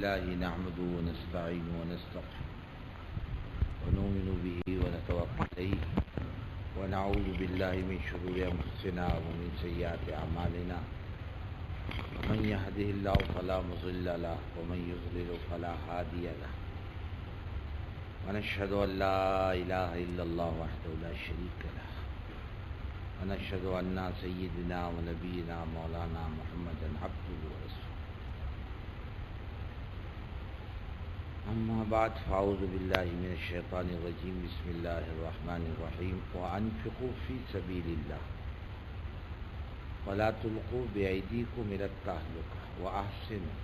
لله نحمده ونستعينه ونستغفره ونؤمن به ونتوكل عليه ونعوذ بالله من شرور أنفسنا ومن سيئات أعمالنا من يهده الله فلا مضل له ومن يضلل فلا هادي له ونشهد أن لا إله إلا الله وحده لا شريك له ونشهد أن سيدنا ونبينا مولانا محمدا عبده ورسوله أما بعد فأعوذ بالله من الشيطان الرجيم بسم الله الرحمن الرحيم وأنفقوا في سبيل الله ولا تلقوا بأيديكم إلى التهلكة وأحسنوا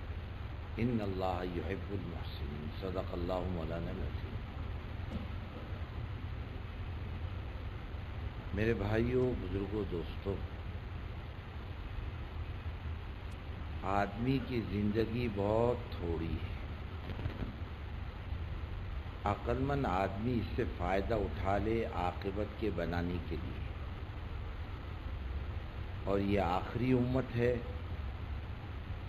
إن الله يحب المحسنين صدق الله مولانا العظيم. میرے بھائیوں، بزرگوں، دوستوں، آدمی کی زندگی بہت تھوڑی ہے. عقل مند آدمی اس سے فائدہ اٹھا لے عاقبت کے بنانے کے لیے. اور یہ آخری امت ہے.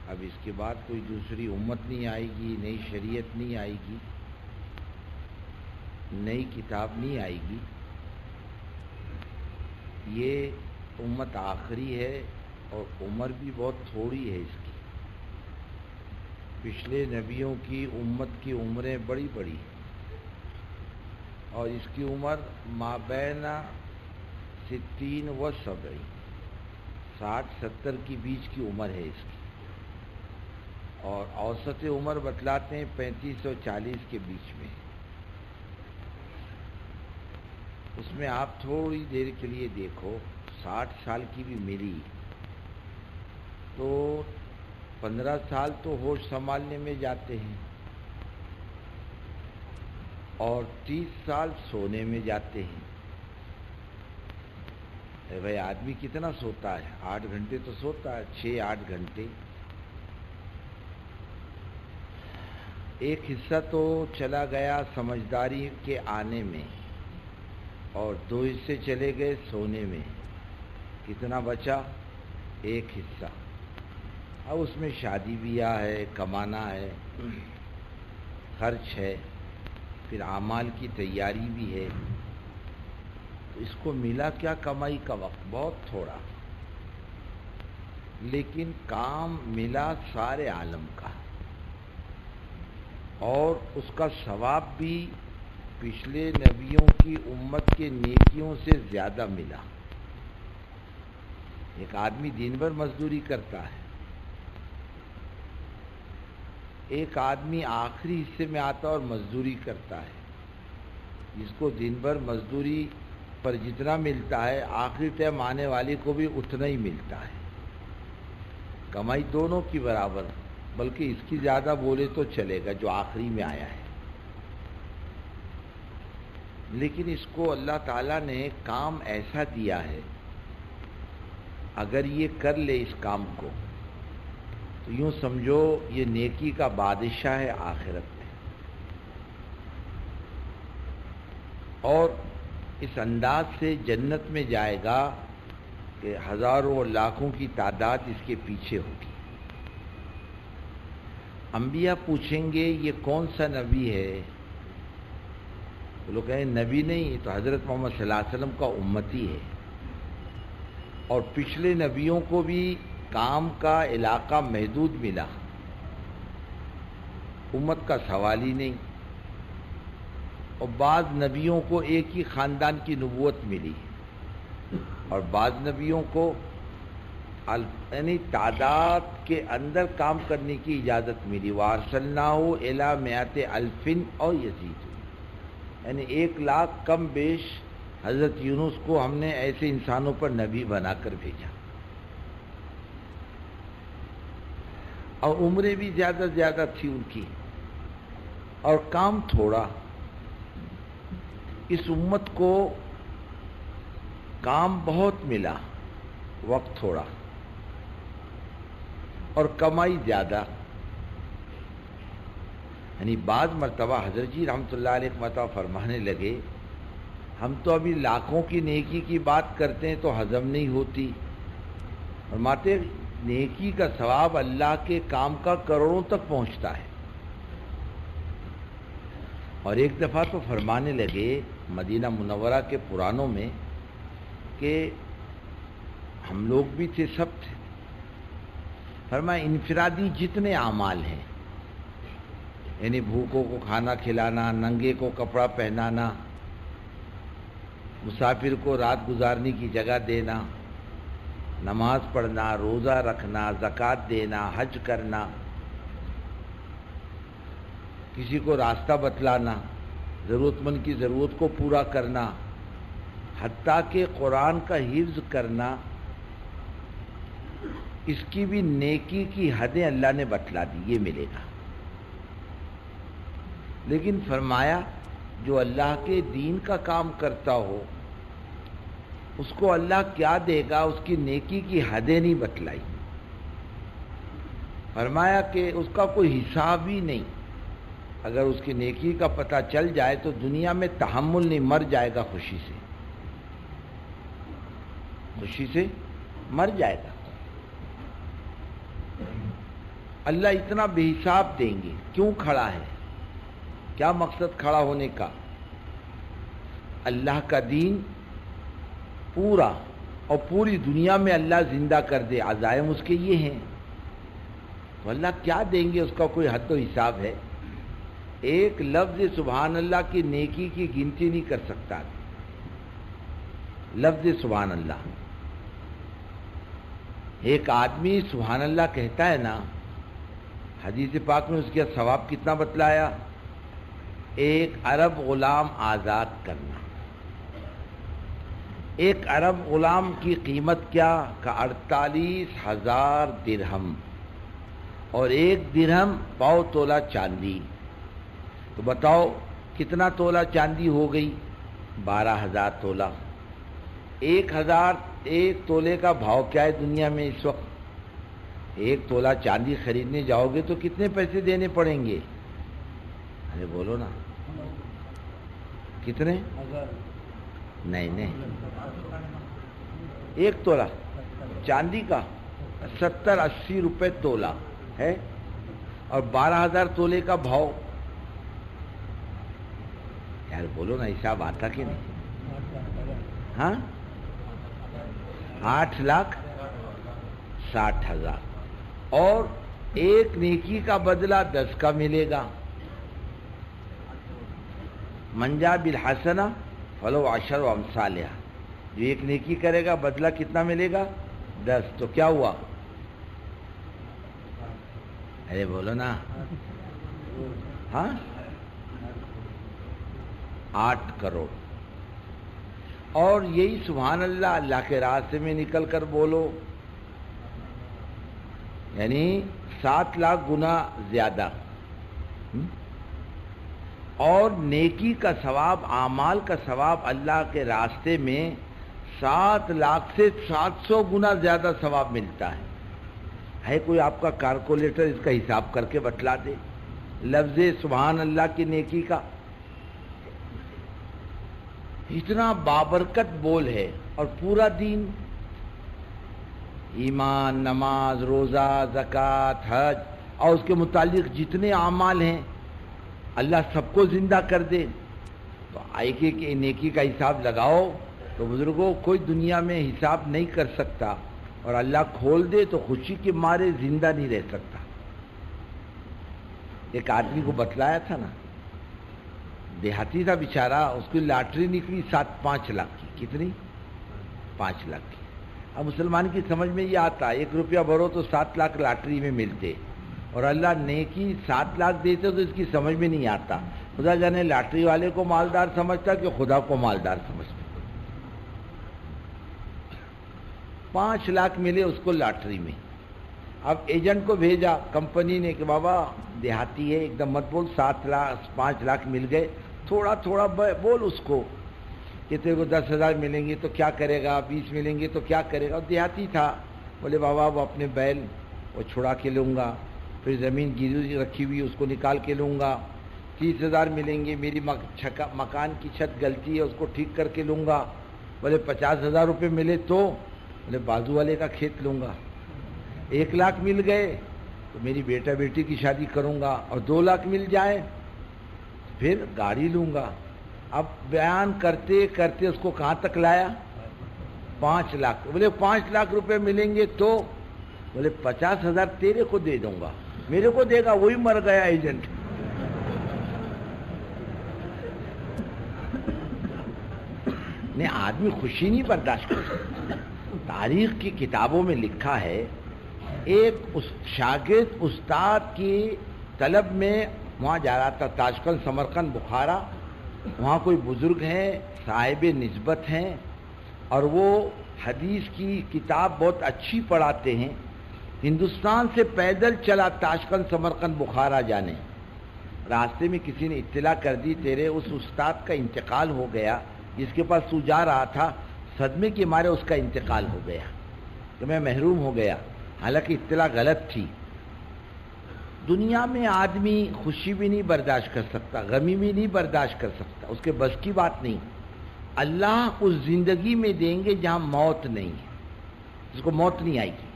اب اس کے بعد کوئی دوسری امت نہیں آئے گی، نئی شریعت نہیں آئے گی، نئی کتاب نہیں آئے گی. یہ امت آخری ہے اور عمر بھی بہت تھوڑی ہے اس کی. پچھلے نبیوں کی امت کی عمریں بڑی بڑی ہیں اور اس کی عمر مابین 60 و 70، 60-70 کی بیچ کی عمر ہے اس کی. اور اوسط عمر بتلاتے ہیں 35 اور 40 کے بیچ میں. اس میں آپ تھوڑی دیر کے لیے دیکھو، 60 سال کی بھی ملی تو 15 سال تو ہوش سنبھالنے میں جاتے ہیں اور 30 سال سونے میں جاتے ہیں. بھائی آدمی کتنا سوتا ہے؟ 8 گھنٹے تو سوتا ہے، 6-8 گھنٹے. ایک حصہ تو چلا گیا سمجھداری کے آنے میں اور 2 حصے چلے گئے سونے میں. کتنا بچا؟ 1 حصہ. اب اس میں شادی بیاہ ہے، کمانا ہے، خرچ ہے، پھر اعمال کی تیاری بھی ہے. تو اس کو ملا کیا؟ کمائی کا وقت بہت تھوڑا، لیکن کام ملا سارے عالم کا اور اس کا ثواب بھی پچھلے نبیوں کی امت کے نیکیوں سے زیادہ ملا. ایک آدمی دن بھر مزدوری کرتا ہے، ایک آدمی آخری حصے میں آتا اور مزدوری کرتا ہے. جس کو دن بھر مزدوری پر جتنا ملتا ہے آخری ٹائم آنے والے کو بھی اتنا ہی ملتا ہے. کمائی دونوں کی برابر، بلکہ اس کی زیادہ بولے تو چلے گا جو آخری میں آیا ہے. لیکن اس کو اللہ تعالیٰ نے کام ایسا دیا ہے، اگر یہ کر لے اس کام کو تو یوں سمجھو یہ نیکی کا بادشاہ ہے آخرت میں. اور اس انداز سے جنت میں جائے گا کہ ہزاروں اور لاکھوں کی تعداد اس کے پیچھے ہوگی. انبیاء پوچھیں گے یہ کون سا نبی ہے؟ وہ لوگ کہیں نبی نہیں، تو حضرت محمد صلی اللہ علیہ وسلم کا امتی ہے. اور پچھلے نبیوں کو بھی کام کا علاقہ محدود ملا، امت کا سوال ہی نہیں. اور بعض نبیوں کو ایک ہی خاندان کی نبوت ملی اور بعض نبیوں کو یعنی تعداد کے اندر کام کرنے کی اجازت ملی. وَأَرْسَلْنَاهُ إِلَىٰ مِائَةِ أَلْفٍ أَوْ يَزِيدُ، یعنی 1 لاکھ کم بیش حضرت یونس کو ہم نے ایسے انسانوں پر نبی بنا کر بھیجا. اور عمریں بھی زیادہ زیادہ تھی ان کی اور کام تھوڑا. اس امت کو کام بہت ملا، وقت تھوڑا اور کمائی زیادہ. یعنی بعض مرتبہ حضرت جی رحمۃ اللہ علیہ مرتبہ فرمانے لگے ہم تو ابھی لاکھوں کی نیکی کی بات کرتے ہیں تو ہضم نہیں ہوتی. فرماتے نیکی کا ثواب اللہ کے کام کا کروڑوں تک پہنچتا ہے. اور ایک دفعہ تو فرمانے لگے مدینہ منورہ کے پرانوں میں کہ ہم لوگ بھی تھے، سب تھے، فرمایا انفرادی جتنے اعمال ہیں، یعنی بھوکوں کو کھانا کھلانا، ننگے کو کپڑا پہنانا، مسافر کو رات گزارنے کی جگہ دینا، نماز پڑھنا، روزہ رکھنا، زکوٰۃ دینا، حج کرنا، کسی کو راستہ بتلانا، ضرورت مند کی ضرورت کو پورا کرنا، حتیٰ کہ قرآن کا حفظ کرنا، اس کی بھی نیکی کی حدیں اللہ نے بتلا دی، یہ ملے گا۔ لیکن فرمایا جو اللہ کے دین کا کام کرتا ہو اس کو اللہ کیا دے گا، اس کی نیکی کی حدیں نہیں بتلائی۔ فرمایا کہ اس کا کوئی حساب ہی نہیں، اگر اس کی نیکی کا پتہ چل جائے تو دنیا میں تحمل نہیں، مر جائے گا خوشی سے، خوشی سے مر جائے گا۔ اللہ اتنا بے حساب دیں گے، کیوں کھڑا ہے، کیا مقصد کھڑا ہونے کا؟ اللہ کا دین پورا اور پوری دنیا میں اللہ زندہ کر دے، عزائم اس کے یہ ہیں، تو اللہ کیا دیں گے، اس کا کوئی حد و حساب ہے؟ ایک لفظ سبحان اللہ کی نیکی کی گنتی نہیں کر سکتا، لفظ سبحان اللہ۔ ایک آدمی سبحان اللہ کہتا ہے نا، حدیث پاک میں اس کا ثواب کتنا بتلایا؟ 1 ارب غلام آزاد کرنا۔ 1 ارب غلام کی قیمت کیا؟ کہ 48,000 درہم، اور 1 درہم پاؤ تولہ چاندی، تو بتاؤ کتنا تولہ چاندی ہو گئی؟ 12,000 تولہ۔ 1 تولے کا بھاؤ کیا ہے دنیا میں اس وقت؟ 1 تولہ چاندی خریدنے جاؤ گے تو کتنے پیسے دینے پڑیں گے؟ ارے بولو نا، کتنے؟ نہیں، 1 تولہ چاندی کا 70-80 روپے تولہ ہے، اور 12,000 تولے کا بھاؤ، یار بولو نا، حساب آتا کہ نہیں؟ ہاں، 8,60,000، اور 1 نیکی کا بدلہ 10 کا ملے گا۔ من جاء بالحسنہ فلہ عشر امثالہا، جو 1 نیکی کرے گا بدلہ کتنا ملے گا؟ 10، تو کیا ہوا؟ ارے بولو نا، ہاں، 8 کروڑ۔ اور یہی سبحان اللہ اللہ کے راستے میں نکل کر بولو، یعنی 7 لاکھ گنا زیادہ، اور نیکی کا ثواب، اعمال کا ثواب اللہ کے راستے میں 7 لاکھ سے 700 گنا زیادہ ثواب ملتا ہے کوئی آپ کا کیلکولیٹر اس کا حساب کر کے بتلا دے لفظ سبحان اللہ کی نیکی کا؟ اتنا بابرکت بول ہے، اور پورا دین، ایمان، نماز، روزہ، زکوٰۃ، حج، اور اس کے متعلق جتنے اعمال ہیں اللہ سب کو زندہ کر دے، تو آئیے کہ نیکی کا حساب لگاؤ تو بزرگوں کوئی دنیا میں حساب نہیں کر سکتا، اور اللہ کھول دے تو خوشی کے مارے زندہ نہیں رہ سکتا۔ ایک آدمی کو بتلایا تھا نا، دیہاتی تھا بیچارہ، اس کی لاٹری نکلی 5 لاکھ کی۔ کتنی؟ 5 لاکھ کی۔ اب مسلمان کی سمجھ میں یہ آتا 1 روپیہ بھرو تو 7 لاکھ لاٹری میں ملتے، اور اللہ نیکی 7 لاکھ دیتے تو اس کی سمجھ میں نہیں آتا، خدا جانے لاٹری والے کو مالدار سمجھتا کہ خدا کو مالدار سمجھتا۔ 5 لاکھ ملے اس کو لاٹری میں۔ اب ایجنٹ کو بھیجا کمپنی نے کہ بابا دیہاتی ہے، ایک دم مت بول، 5 لاکھ مل گئے، تھوڑا تھوڑا بول اس کو کہ تیرے کو 10,000 ملیں گے تو کیا کرے گا، 20 ملیں گے تو کیا کرے گا۔ اور دیہاتی تھا، بولے بابا وہ اپنے بیل وہ چھڑا کے لوں گا، پھر زمین گیروی رکھی ہوئی اس کو نکال کے لوں گا، 30,000 ملیں گے، میری مکان کی چھت غلطی ہے اس کو ٹھیک کر کے لوں گا۔ بولے 50,000 روپے ملے تو، بولے بازو والے کا کھیت لوں گا۔ 1 لاکھ مل گئے تو میری بیٹا بیٹی کی شادی کروں گا، اور 2 لاکھ مل جائے پھر گاڑی لوں گا. اب بیان کرتے کرتے اس کو کہاں تک لایا؟ 5 لاکھ. بولے 5 لاکھ روپے ملیں گے تو؟ بولے 50,000 تیرے کو دے دوں گا. میرے کو دے گا؟ وہی مر گیا ایجنٹ. نہیں، آدمی خوشی نہیں برداشت کر سکتا. تاریخ کی کتابوں میں لکھا ہے ایک شاگرد استاد کی طلب میں وہاں جا رہا تھا، تاشقند، سمرقند، بخارا. وہاں کوئی بزرگ ہیں، صاحب نسبت ہیں، اور وہ حدیث کی کتاب بہت اچھی پڑھاتے ہیں. ہندوستان سے پیدل چلا تاشقند، سمرقند، بخارا جانے. راستے میں کسی نے اطلاع کر دی تیرے اس استاد کا انتقال ہو گیا جس کے پاس تو جا رہا تھا. صدمے کے مارے اس کا انتقال ہو گیا کہ میں محروم ہو گیا. حالانکہ اطلاع غلط تھی. دنیا میں آدمی خوشی بھی نہیں برداشت کر سکتا، غمی بھی نہیں برداشت کر سکتا، اس کے بس کی بات نہیں. اللہ اس زندگی میں دیں گے جہاں موت نہیں ہے، جس کو موت نہیں آئے گی.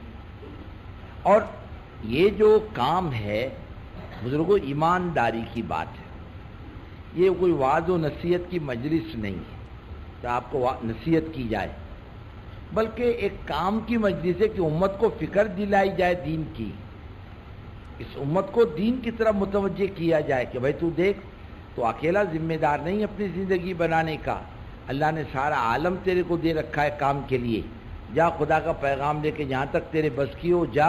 اور یہ جو کام ہے بزرگوں، ایمانداری کی بات ہے. یہ کوئی وعظ و نصیحت کی مجلس نہیں ہے کہ آپ کو نصیحت کی جائے، بلکہ ایک کام کی مجلس ہے کہ امت کو فکر دلائی جائے دین کی. اس امت کو دین کی طرف متوجہ کیا جائے کہ بھائی تو دیکھ، تو اکیلا ذمہ دار نہیں اپنی زندگی بنانے کا. اللہ نے سارا عالم تیرے کو دے رکھا ہے کام کے لیے. جا خدا کا پیغام لے کے جہاں تک تیرے بس کی ہو جا،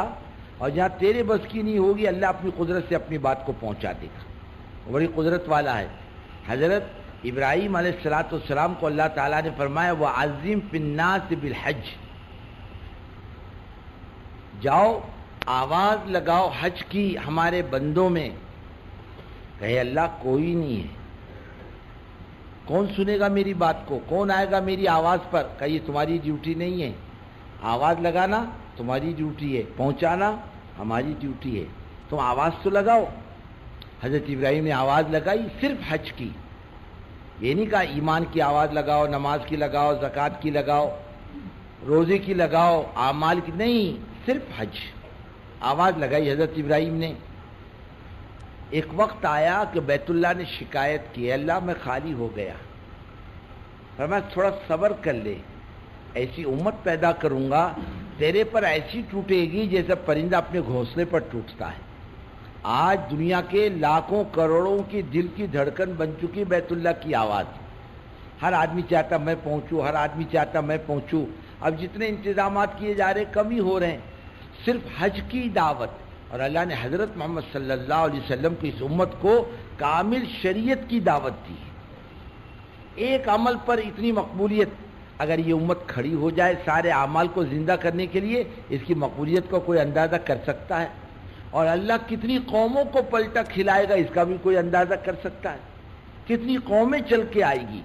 اور جہاں تیرے بس کی نہیں ہوگی اللہ اپنی قدرت سے اپنی بات کو پہنچا دے گا. وہ بڑی قدرت والا ہے. حضرت ابراہیم علیہ السلام کو اللہ تعالیٰ نے فرمایا وَعَزِّمْ فِي النَّاسِ بِالْحَجِّ، جاؤ آواز لگاؤ حج کی ہمارے بندوں میں. کہے اللہ کوئی نہیں ہے، کون سنے گا میری بات کو، کون آئے گا میری آواز پر؟ کہ یہ تمہاری ڈیوٹی نہیں ہے. آواز لگانا تمہاری ڈیوٹی ہے، پہنچانا ہماری ڈیوٹی ہے. تم آواز تو لگاؤ. حضرت ابراہیم نے آواز لگائی صرف حج کی. یہ نہیں کہا ایمان کی آواز لگاؤ، نماز کی لگاؤ، زکوٰۃ کی لگاؤ، روزے کی لگاؤ، اعمال کی نہیں، صرف حج. آواز لگائی حضرت ابراہیم نے. ایک وقت آیا کہ بیت اللہ نے شکایت کی، اللہ میں خالی ہو گیا. فرمایا تھوڑا صبر کر لے، ایسی امت پیدا کروں گا تیرے پر ایسی ٹوٹے گی جیسے پرندہ اپنے گھونسلے پر ٹوٹتا ہے. آج دنیا کے لاکھوں کروڑوں کی دل کی دھڑکن بن چکی بیت اللہ کی آواز. ہر آدمی چاہتا میں پہنچوں، ہر آدمی چاہتا میں پہنچوں. اب جتنے انتظامات کیے جا رہے کم ہی ہو رہے ہیں. صرف حج کی دعوت، اور اللہ نے حضرت محمد صلی اللہ علیہ وسلم کی اس امت کو کامل شریعت کی دعوت دی. ایک عمل پر اتنی مقبولیت. اگر یہ امت کھڑی ہو جائے سارے اعمال کو زندہ کرنے کے لیے، اس کی مقبولیت کا کوئی اندازہ کر سکتا ہے؟ اور اللہ کتنی قوموں کو پلٹا کھلائے گا اس کا بھی کوئی اندازہ کر سکتا ہے؟ کتنی قومیں چل کے آئے گی.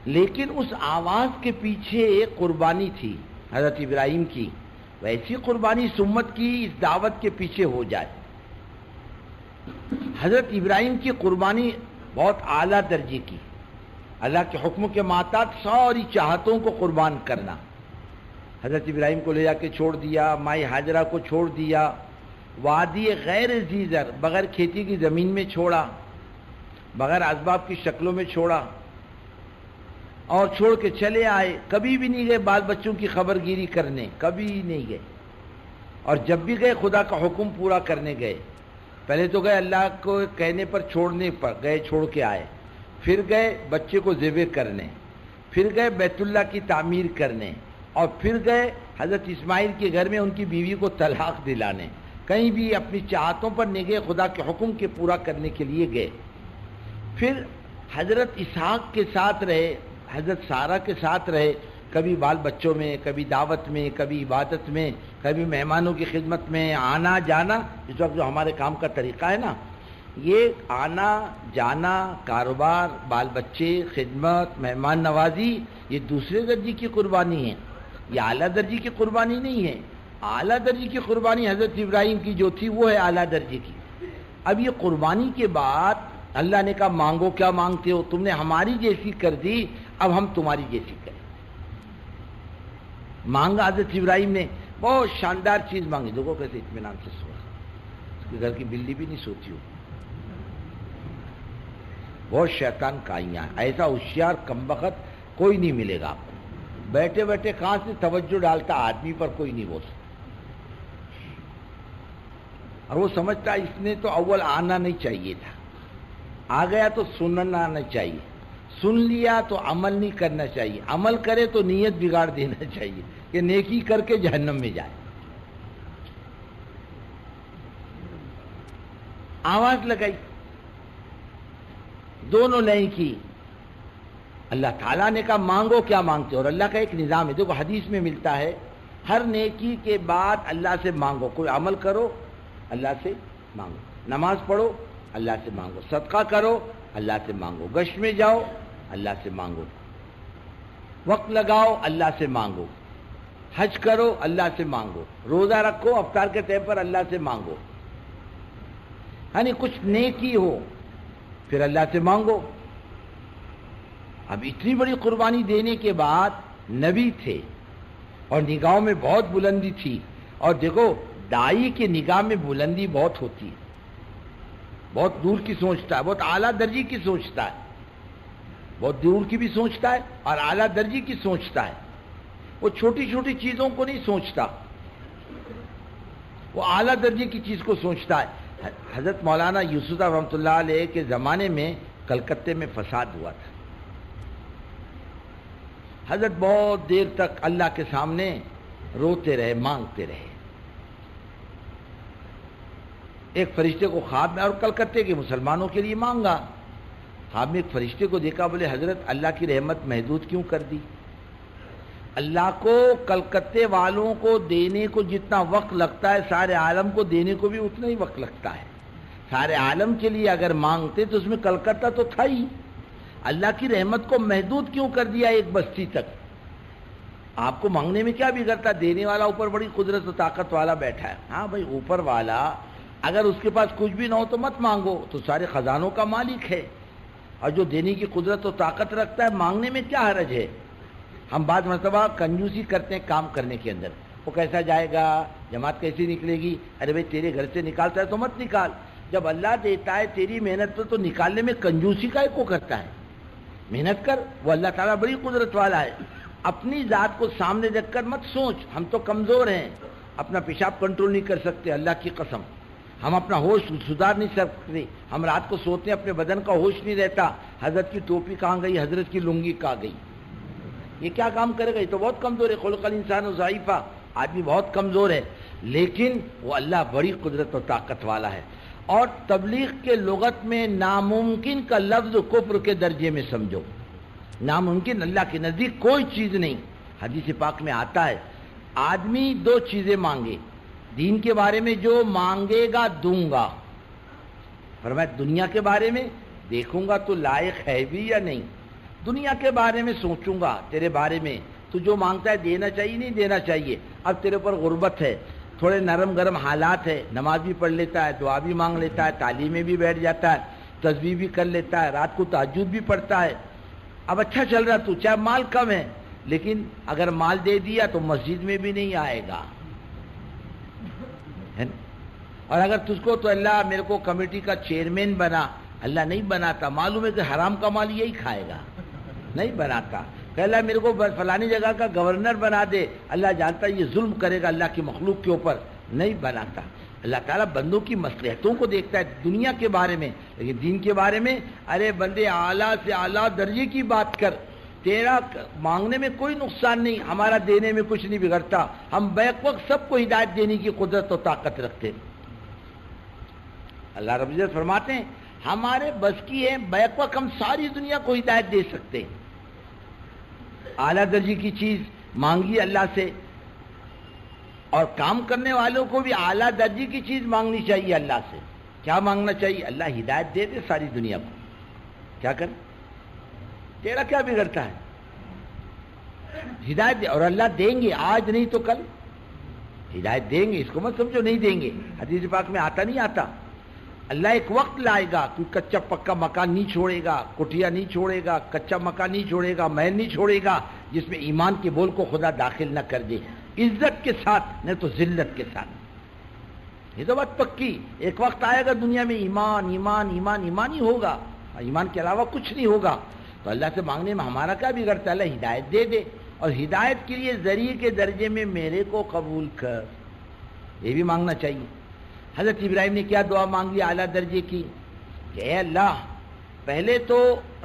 لیکن اس آواز کے پیچھے ایک قربانی تھی حضرت ابراہیم کی. ویسی قربانی اس امت کی اس دعوت کے پیچھے ہو جائے. حضرت ابراہیم کی قربانی بہت اعلیٰ درجے کی. اللہ کے حکم کے ماتحت ساری چاہتوں کو قربان کرنا. حضرت ابراہیم کو لے جا کے چھوڑ دیا، مائی ہاجرہ کو چھوڑ دیا، وادی غیر ذی زر بغیر کھیتی کی زمین میں چھوڑا، بغیر اسباب کی شکلوں میں چھوڑا، اور چھوڑ کے چلے آئے. کبھی بھی نہیں گئے بال بچوں کی خبر گیری کرنے، کبھی نہیں گئے. اور جب بھی گئے خدا کا حکم پورا کرنے گئے. پہلے تو گئے اللہ کو کہنے پر چھوڑنے پر گئے، چھوڑ کے آئے. پھر گئے بچے کو ذبح کرنے، پھر گئے بیت اللہ کی تعمیر کرنے، اور پھر گئے حضرت اسماعیل کے گھر میں ان کی بیوی کو طلاق دلانے. کہیں بھی اپنی چاہتوں پر نہیں گئے، خدا کے حکم کے پورا کرنے کے لیے گئے. پھر حضرت اسحاق کے ساتھ رہے، حضرت سارہ کے ساتھ رہے، کبھی بال بچوں میں، کبھی دعوت میں، کبھی عبادت میں، کبھی مہمانوں کی خدمت میں آنا جانا. اس وقت جو ہمارے کام کا طریقہ ہے نا، یہ آنا جانا، کاروبار، بال بچے، خدمت، مہمان نوازی، یہ دوسرے درجے کی قربانی ہے. یہ اعلیٰ درجے کی قربانی نہیں ہے. اعلیٰ درجے کی قربانی حضرت ابراہیم کی جو تھی وہ ہے اعلیٰ درجے کی. اب یہ قربانی کے بعد اللہ نے کہا مانگو، کیا مانگتے ہو؟ تم نے ہماری جیسی کر دی، اب ہم تمہاری جیسی کریں. مانگا حضرت ابراہیم نے، بہت شاندار چیز مانگی. دیکھو کیسے اطمینان سے سو رہا، اس کے گھر کی بلی بھی نہیں سوتی ہو. بہت شیطان کائیاں ہیں، ایسا ہوشیار کمبخت کوئی نہیں ملے گا آپ کو، بیٹھے بیٹھے کہاں سے توجہ ڈالتا آدمی پر کوئی نہیں بول سکتا، اور وہ سمجھتا اس نے تو اول آنا نہیں چاہیے تھا، آ گیا تو سننا آنا چاہیے، سن لیا تو عمل نہیں کرنا چاہیے، عمل کرے تو نیت بگاڑ دینا چاہیے کہ نیکی کر کے جہنم میں جائے۔ آواز لگائی، دونوں لائیں کی، اللہ تعالیٰ نے کہا مانگو کیا مانگتے ہو، اور اللہ کا ایک نظام ہے، دیکھو حدیث میں ملتا ہے ہر نیکی کے بعد اللہ سے مانگو، کوئی عمل کرو اللہ سے مانگو، نماز پڑھو اللہ سے مانگو، صدقہ کرو اللہ سے مانگو، گشت میں جاؤ اللہ سے مانگو، وقت لگاؤ اللہ سے مانگو، حج کرو اللہ سے مانگو، روزہ رکھو افطار کے ٹائم پر اللہ سے مانگو، یعنی کچھ نیکی ہو پھر اللہ سے مانگو۔ اب اتنی بڑی قربانی دینے کے بعد نبی تھے اور نگاہوں میں بہت بلندی تھی، اور دیکھو دائی کی نگاہ میں بلندی بہت ہوتی ہے، بہت دور کی سوچتا ہے، بہت اعلیٰ درجے کی سوچتا ہے، بہت دور کی بھی سوچتا ہے اور اعلیٰ درجے کی سوچتا ہے، وہ چھوٹی چھوٹی چیزوں کو نہیں سوچتا، وہ اعلیٰ درجے کی چیز کو سوچتا ہے۔ حضرت مولانا یوسف رحمۃ اللہ علیہ کے زمانے میں کلکتے میں فساد ہوا تھا، حضرت بہت دیر تک اللہ کے سامنے روتے رہے، مانگتے رہے، ایک فرشتے کو خواب میں، اور کلکتے کے مسلمانوں کے لیے مانگا، خواب میں ایک فرشتے کو دیکھا، بولے حضرت اللہ کی رحمت محدود کیوں کر دی؟ اللہ کو کلکتے والوں کو دینے کو جتنا وقت لگتا ہے سارے عالم کو دینے کو بھی اتنا ہی وقت لگتا ہے، سارے عالم کے لیے اگر مانگتے تو اس میں کلکتہ تو تھا ہی، اللہ کی رحمت کو محدود کیوں کر دیا ایک بستی تک؟ آپ کو مانگنے میں کیا بگڑتا؟ دینے والا اوپر بڑی قدرت و طاقت والا بیٹھا ہے، ہاں بھائی اوپر والا اگر اس کے پاس کچھ بھی نہ ہو تو مت مانگو، تو سارے خزانوں کا مالک ہے، اور جو دینے کی قدرت و طاقت رکھتا ہے مانگنے میں کیا حرج ہے؟ ہم بعض مرتبہ کنجوسی کرتے ہیں کام کرنے کے اندر، وہ کیسا جائے گا، جماعت کیسی نکلے گی، ارے بھائی تیرے گھر سے نکالتا ہے تو مت نکال، جب اللہ دیتا ہے تیری محنت پر تو نکالنے میں کنجوسی کا کو کرتا ہے، محنت کر، وہ اللہ تعالیٰ بڑی قدرت والا ہے، اپنی ذات کو سامنے رکھ کر مت سوچ، ہم تو کمزور ہیں، اپنا پیشاب کنٹرول نہیں کر سکتے، اللہ کی قسم، ہم اپنا ہوش سدھار نہیں سکتے، ہم رات کو سوتے ہیں اپنے بدن کا ہوش نہیں رہتا، حضرت کی ٹوپی کہاں گئی، حضرت کی لنگی کہاں گئی، یہ کیا کام کرے گا؟ یہ تو بہت کمزور ہے، خلق الانسان ضعیفہ، آدمی بہت کمزور ہے، لیکن وہ اللہ بڑی قدرت و طاقت والا ہے۔ اور تبلیغ کے لغت میں ناممکن کا لفظ کفر کے درجے میں سمجھو، ناممکن اللہ کے نزدیک کوئی چیز نہیں، حدیث پاک میں آتا ہے آدمی دو چیزیں مانگے، دین کے بارے میں جو مانگے گا دوں گا، فرمایا دنیا کے بارے میں دیکھوں گا تو لائق ہے بھی یا نہیں، دنیا کے بارے میں سوچوں گا تیرے بارے میں تو جو مانگتا ہے دینا چاہیے نہیں دینا چاہیے، اب تیرے پر غربت ہے، تھوڑے نرم گرم حالات ہے، نماز بھی پڑھ لیتا ہے، دعا بھی مانگ لیتا ہے، تعلیم میں بھی بیٹھ جاتا ہے، تسبیح بھی کر لیتا ہے، رات کو تہجد بھی پڑھتا ہے، اب اچھا چل رہا تو، چاہے مال کم ہے لیکن اگر مال دے دیا تو مسجد میں بھی نہیں آئے گا، اور اگر تجھ کو تو اللہ میرے کو کمیٹی کا چیئرمین بنا، اللہ نہیں بناتا، معلوم ہے کہ حرام کا مال یہی کھائے گا، نہیں بناتا، کہ اللہ میرے کو فلانی جگہ کا گورنر بنا دے، اللہ جانتا ہے یہ ظلم کرے گا اللہ کی مخلوق کے اوپر، نہیں بناتا۔ اللہ تعالیٰ بندوں کی مصلحتوں کو دیکھتا ہے دنیا کے بارے میں، لیکن دین کے بارے میں ارے بندے اعلیٰ سے اعلیٰ درجے کی بات کر، تیرا مانگنے میں کوئی نقصان نہیں، ہمارا دینے میں کچھ نہیں بگڑتا، ہم بیک وقت سب کو ہدایت دینے کی قدرت و طاقت رکھتے ہیں۔ اللہ رب العزت فرماتے ہیں ہمارے بس کی ہے، بیک وقت ہم ساری دنیا کو ہدایت دے سکتے ہیں۔ اعلیٰ درجے کی چیز مانگی اللہ سے، اور کام کرنے والوں کو بھی اعلیٰ درجے کی چیز مانگنی چاہیے اللہ سے۔ کیا مانگنا چاہیے؟ اللہ ہدایت دے دے ساری دنیا کو، کیا کر تیرا کیا بگڑتا ہے؟ ہدایت دے، اور اللہ دیں گے، آج نہیں تو کل ہدایت دیں گے، اس کو مت سمجھو نہیں دیں گے، حدیث پاک میں آتا نہیں آتا، اللہ ایک وقت لائے گا، کوئی کچا پکا مکان نہیں چھوڑے گا، کٹیا نہیں چھوڑے گا، کچا مکان نہیں چھوڑے گا، محل نہیں چھوڑے گا جس میں ایمان کے بول کو خدا داخل نہ کر دے، عزت کے ساتھ نہیں تو ذلت کے ساتھ، یہ تو بات پکی، ایک وقت آئے گا دنیا میں ایمان ایمان ایمان ایمان ہی ہوگا، ایمان کے علاوہ کچھ نہیں ہوگا، تو اللہ سے مانگنے میں ہمارا کیا بگڑتا ہے؟ اللہ ہدایت دے دے، اور ہدایت کے لیے ذریعے کے درجے میں میرے کو قبول کر، یہ بھی مانگنا چاہیے۔ حضرت ابراہیم نے کیا دعا مانگی اعلیٰ درجے کی کہ اے اللہ، پہلے تو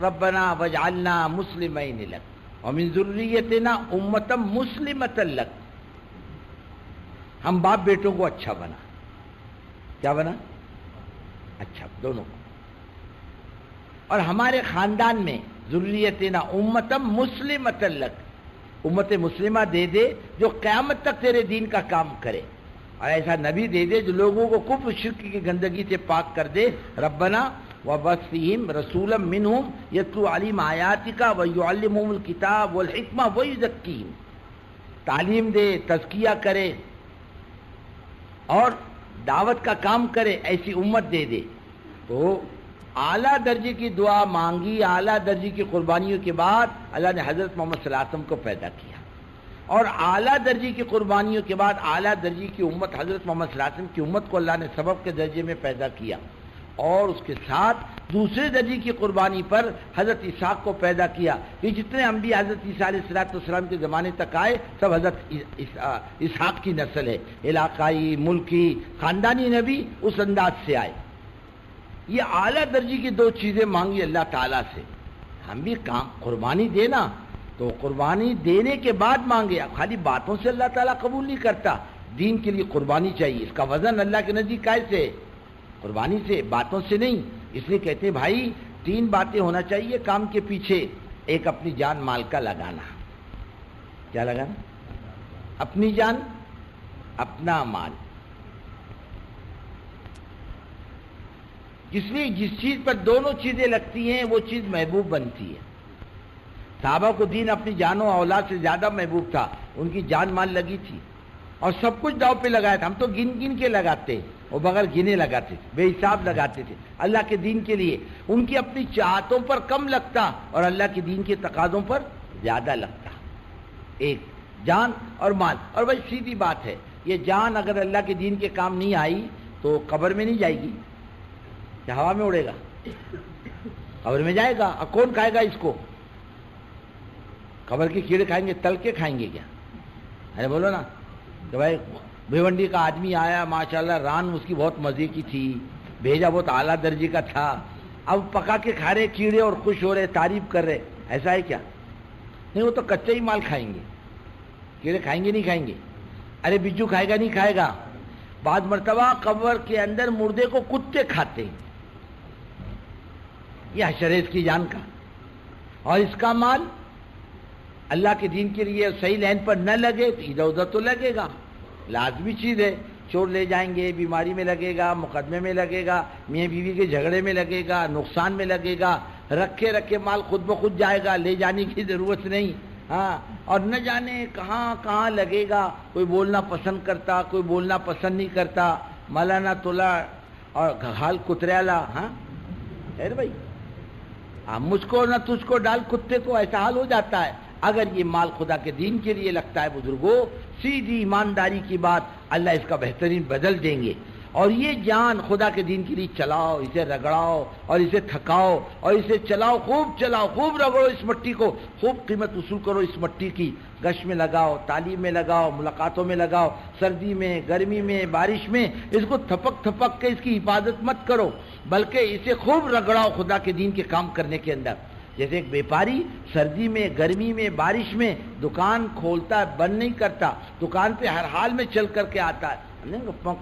ربنا وجعلنا مسلمین لک ومن ذریتنا امۃ مسلمۃ لک، ہم باپ بیٹوں کو اچھا بنا، کیا بنا؟ اچھا دونوں کو، اور ہمارے خاندان میں ذریتنا امۃ مسلمۃ لک، امت مسلمہ دے دے جو قیامت تک تیرے دین کا کام کرے، اور ایسا نبی دے دے جو لوگوں کو کفر شرک کی گندگی سے پاک کر دے۔ ربنا وبعث فیہم رسولا منہم یتلو علیہم آیاتک ویعلمہم الکتاب والحکمہ ویزکیہم، تعلیم دے، تزکیہ کرے اور دعوت کا کام کرے، ایسی امت دے دے۔ تو اعلیٰ درجے کی دعا مانگی، اعلیٰ درجے کی قربانیوں کے بعد اللہ نے حضرت محمد صلی اللہ علیہ وسلم کو پیدا کیا، اور اعلیٰ درجے کی قربانیوں کے بعد اعلیٰ درجے کی امت حضرت محمد صلی اللہ علیہ وسلم کی امت کو اللہ نے سبب کے درجے میں پیدا کیا، اور اس کے ساتھ دوسرے درجے کی قربانی پر حضرت اسحاق کو پیدا کیا۔ یہ جتنے انبیاء حضرت عیسیٰ علیہ السلام کے زمانے تک آئے سب حضرت اسحاق کی نسل ہے، علاقائی، ملکی، خاندانی نبی اس انداز سے آئے۔ یہ اعلیٰ درجے کی دو چیزیں مانگی اللہ تعالیٰ سے۔ ہم بھی کام قربانی دینا تو قربانی دینے کے بعد مانگے، اب خالی باتوں سے اللہ تعالیٰ قبول نہیں کرتا، دین کے لیے قربانی چاہیے، اس کا وزن اللہ کے نزدیک کیسے؟ قربانی سے، باتوں سے نہیں۔ اس لیے کہتے ہیں بھائی 3 باتیں ہونا چاہیے کام کے پیچھے، ایک اپنی جان مال کا لگانا، کیا لگانا؟ اپنی جان، اپنا مال، اس لیے جس چیز پر دونوں چیزیں لگتی ہیں وہ چیز محبوب بنتی ہے۔ صحابہ کو دین اپنی جان و اولاد سے زیادہ محبوب تھا، ان کی جان مال لگی تھی اور سب کچھ داؤ پہ لگایا تھا۔ ہم تو گن گن کے لگاتے، وہ بغیر گنے لگاتے تھے، بے حساب لگاتے تھے اللہ کے دین کے لیے۔ ان کی اپنی چاہتوں پر کم لگتا اور اللہ کے دین کے تقاضوں پر زیادہ لگتا۔ ایک جان اور مال، اور بھائی سیدھی بات ہے، یہ جان اگر اللہ کے دین کے کام نہیں آئی تو قبر میں نہیں جائے گی، کیا ہوا میں اڑے گا؟ قبر میں جائے گا، اور کون کھائے گا اس کو؟ قبر کے کیڑے کھائیں گے، تل کے کھائیں گے کیا؟ ارے بولو نا کہ بھائی بھیونڈی کا آدمی آیا، ماشاءاللہ ران اس کی بہت مزے کی تھی، بھیجا بہت اعلیٰ درجے کا تھا، اب پکا کے کھا رہے کیڑے اور خوش ہو رہے، تعریف کر رہے، ایسا ہے کیا؟ نہیں، وہ تو کچا ہی مال کھائیں گے، کیڑے کھائیں گے نہیں کھائیں گے؟ ارے بجو کھائے گا نہیں کھائے گا؟ بعض مرتبہ قبر کے اندر مردے کو کتے کھاتے ہیں، یہ حشر ہے اس کی جان کا، اور اس کا مال اللہ کے دین کے لیے صحیح لائن پر نہ لگے تو ادھر ادھر تو لگے گا، لازمی چیز ہے۔ چور لے جائیں گے، بیماری میں لگے گا، مقدمے میں لگے گا، میاں بیوی کے جھگڑے میں لگے گا، نقصان میں لگے گا، رکھے رکھے مال خود بخود جائے گا، لے جانے کی ضرورت نہیں، ہاں، اور نہ جانے کہاں کہاں لگے گا، کوئی بولنا پسند کرتا، کوئی بولنا پسند نہیں کرتا، مولانا تولا اور حال کتریالا، ہاں خیر بھائی، مجھ کو نہ تجھ کو ڈال کتے کو، ایسا حال ہو جاتا ہے۔ اگر یہ مال خدا کے دین کے لیے لگتا ہے بزرگوں، سیدھی ایمانداری کی بات، اللہ اس کا بہترین بدل دیں گے۔ اور یہ جان خدا کے دین کے لیے چلاؤ، اسے رگڑاؤ اور اسے تھکاؤ اور اسے چلاؤ، خوب رگڑو اس مٹی کو، خوب قیمت وصول کرو اس مٹی کی، گش میں لگاؤ، تعلیم میں لگاؤ، ملاقاتوں میں لگاؤ، سردی میں، گرمی میں، بارش میں، اس کو تھپک تھپک کے اس کی حفاظت مت کرو، بلکہ اسے خوب رگڑاؤ خدا کے دین کے کام کرنے کے اندر۔ جیسے ایک بیپاری سردی میں، گرمی میں، بارش میں دکان کھولتا ہے، بند نہیں کرتا، دکان پہ ہر حال میں چل کر کے آتا ہے۔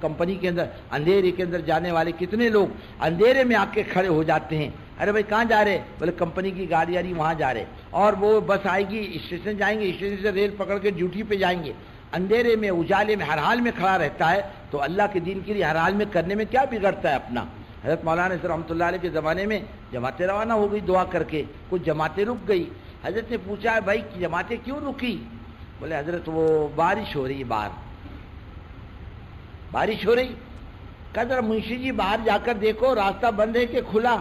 کمپنی کے اندر اندھیرے کے اندر جانے والے کتنے لوگ اندھیرے میں آ کے کھڑے ہو جاتے ہیں، ارے بھائی کہاں جا رہے؟ بولے کمپنی کی گاڑی آ رہی وہاں جا رہے، اور وہ بس آئے گی، اسٹیشن جائیں گے، اسٹیشن سے ریل پکڑ کے ڈیوٹی پہ جائیں گے، اندھیرے میں، اجالے میں، ہر حال میں کھڑا رہتا ہے۔ تو اللہ کے دین کے لیے ہر حال میں کرنے میں کیا بگڑتا ہے اپنا؟ حضرت مولانا رحمۃ اللہ علیہ کے زمانے میں جماعتیں روانہ ہو گئی دعا کر کے، کچھ جماعتیں رک گئی۔ حضرت نے پوچھا بھائی جماعتیں کیوں رکی؟ بولے حضرت وہ بارش ہو رہی ہے، باہر بارش ہو رہی۔ کہا ذرا منشی جی باہر جا کر دیکھو راستہ بند ہے کہ کھلا؟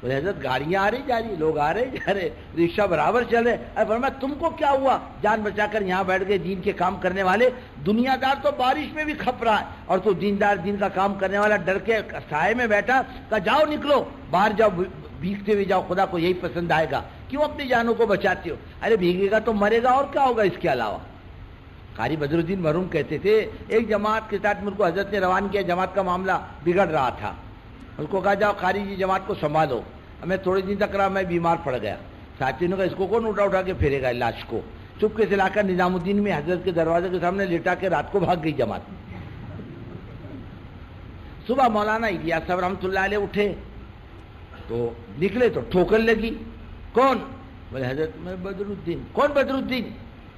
بولے حضرت گاڑیاں آ رہی جا رہی، لوگ آ رہے جا رہے، رکشہ برابر چل رہے. ارے فرمایا تم کو کیا ہوا؟ جان بچا کر یہاں بیٹھ گئے دین کے کام کرنے والے. دنیا دار تو بارش میں بھی کھپ رہا ہے اور تو دیندار دین کا کام کرنے والا ڈر کے سائے میں بیٹھا. کہا جاؤ نکلو باہر جاؤ، بھیگتے ہوئے جاؤ، خدا کو یہی پسند آئے گا. کیوں اپنی جانوں کو بچاتے ہو؟ ارے بھیگے گا تو مرے گا اور کیا ہوگا اس کے علاوہ. قاری بدر الدین مرحوم کہتے تھے ایک جماعت کے ساتھ مجھ کو حضرت نے روان کیا، جماعت کا معاملہ بگڑ رہا تھا. اس کو کہا جاؤ قاری جی جماعت کو سنبھالو. میں تھوڑے دن تک رہا، میں بیمار پڑ گیا. ساتھیوں نے کہا اس کو کون اٹھا کے پھیرے گا لاش کو. چپکے سے لا کر نظام الدین میں حضرت کے دروازے کے سامنے لٹا کے رات کو بھاگ گئی جماعت. صبح مولانا الیاس صاحب رحمۃ اللہ علیہ اٹھے تو نکلے تو ٹھوکر لگی. کون؟ بولے حضرت میں بدر الدین. کون بدر الدین؟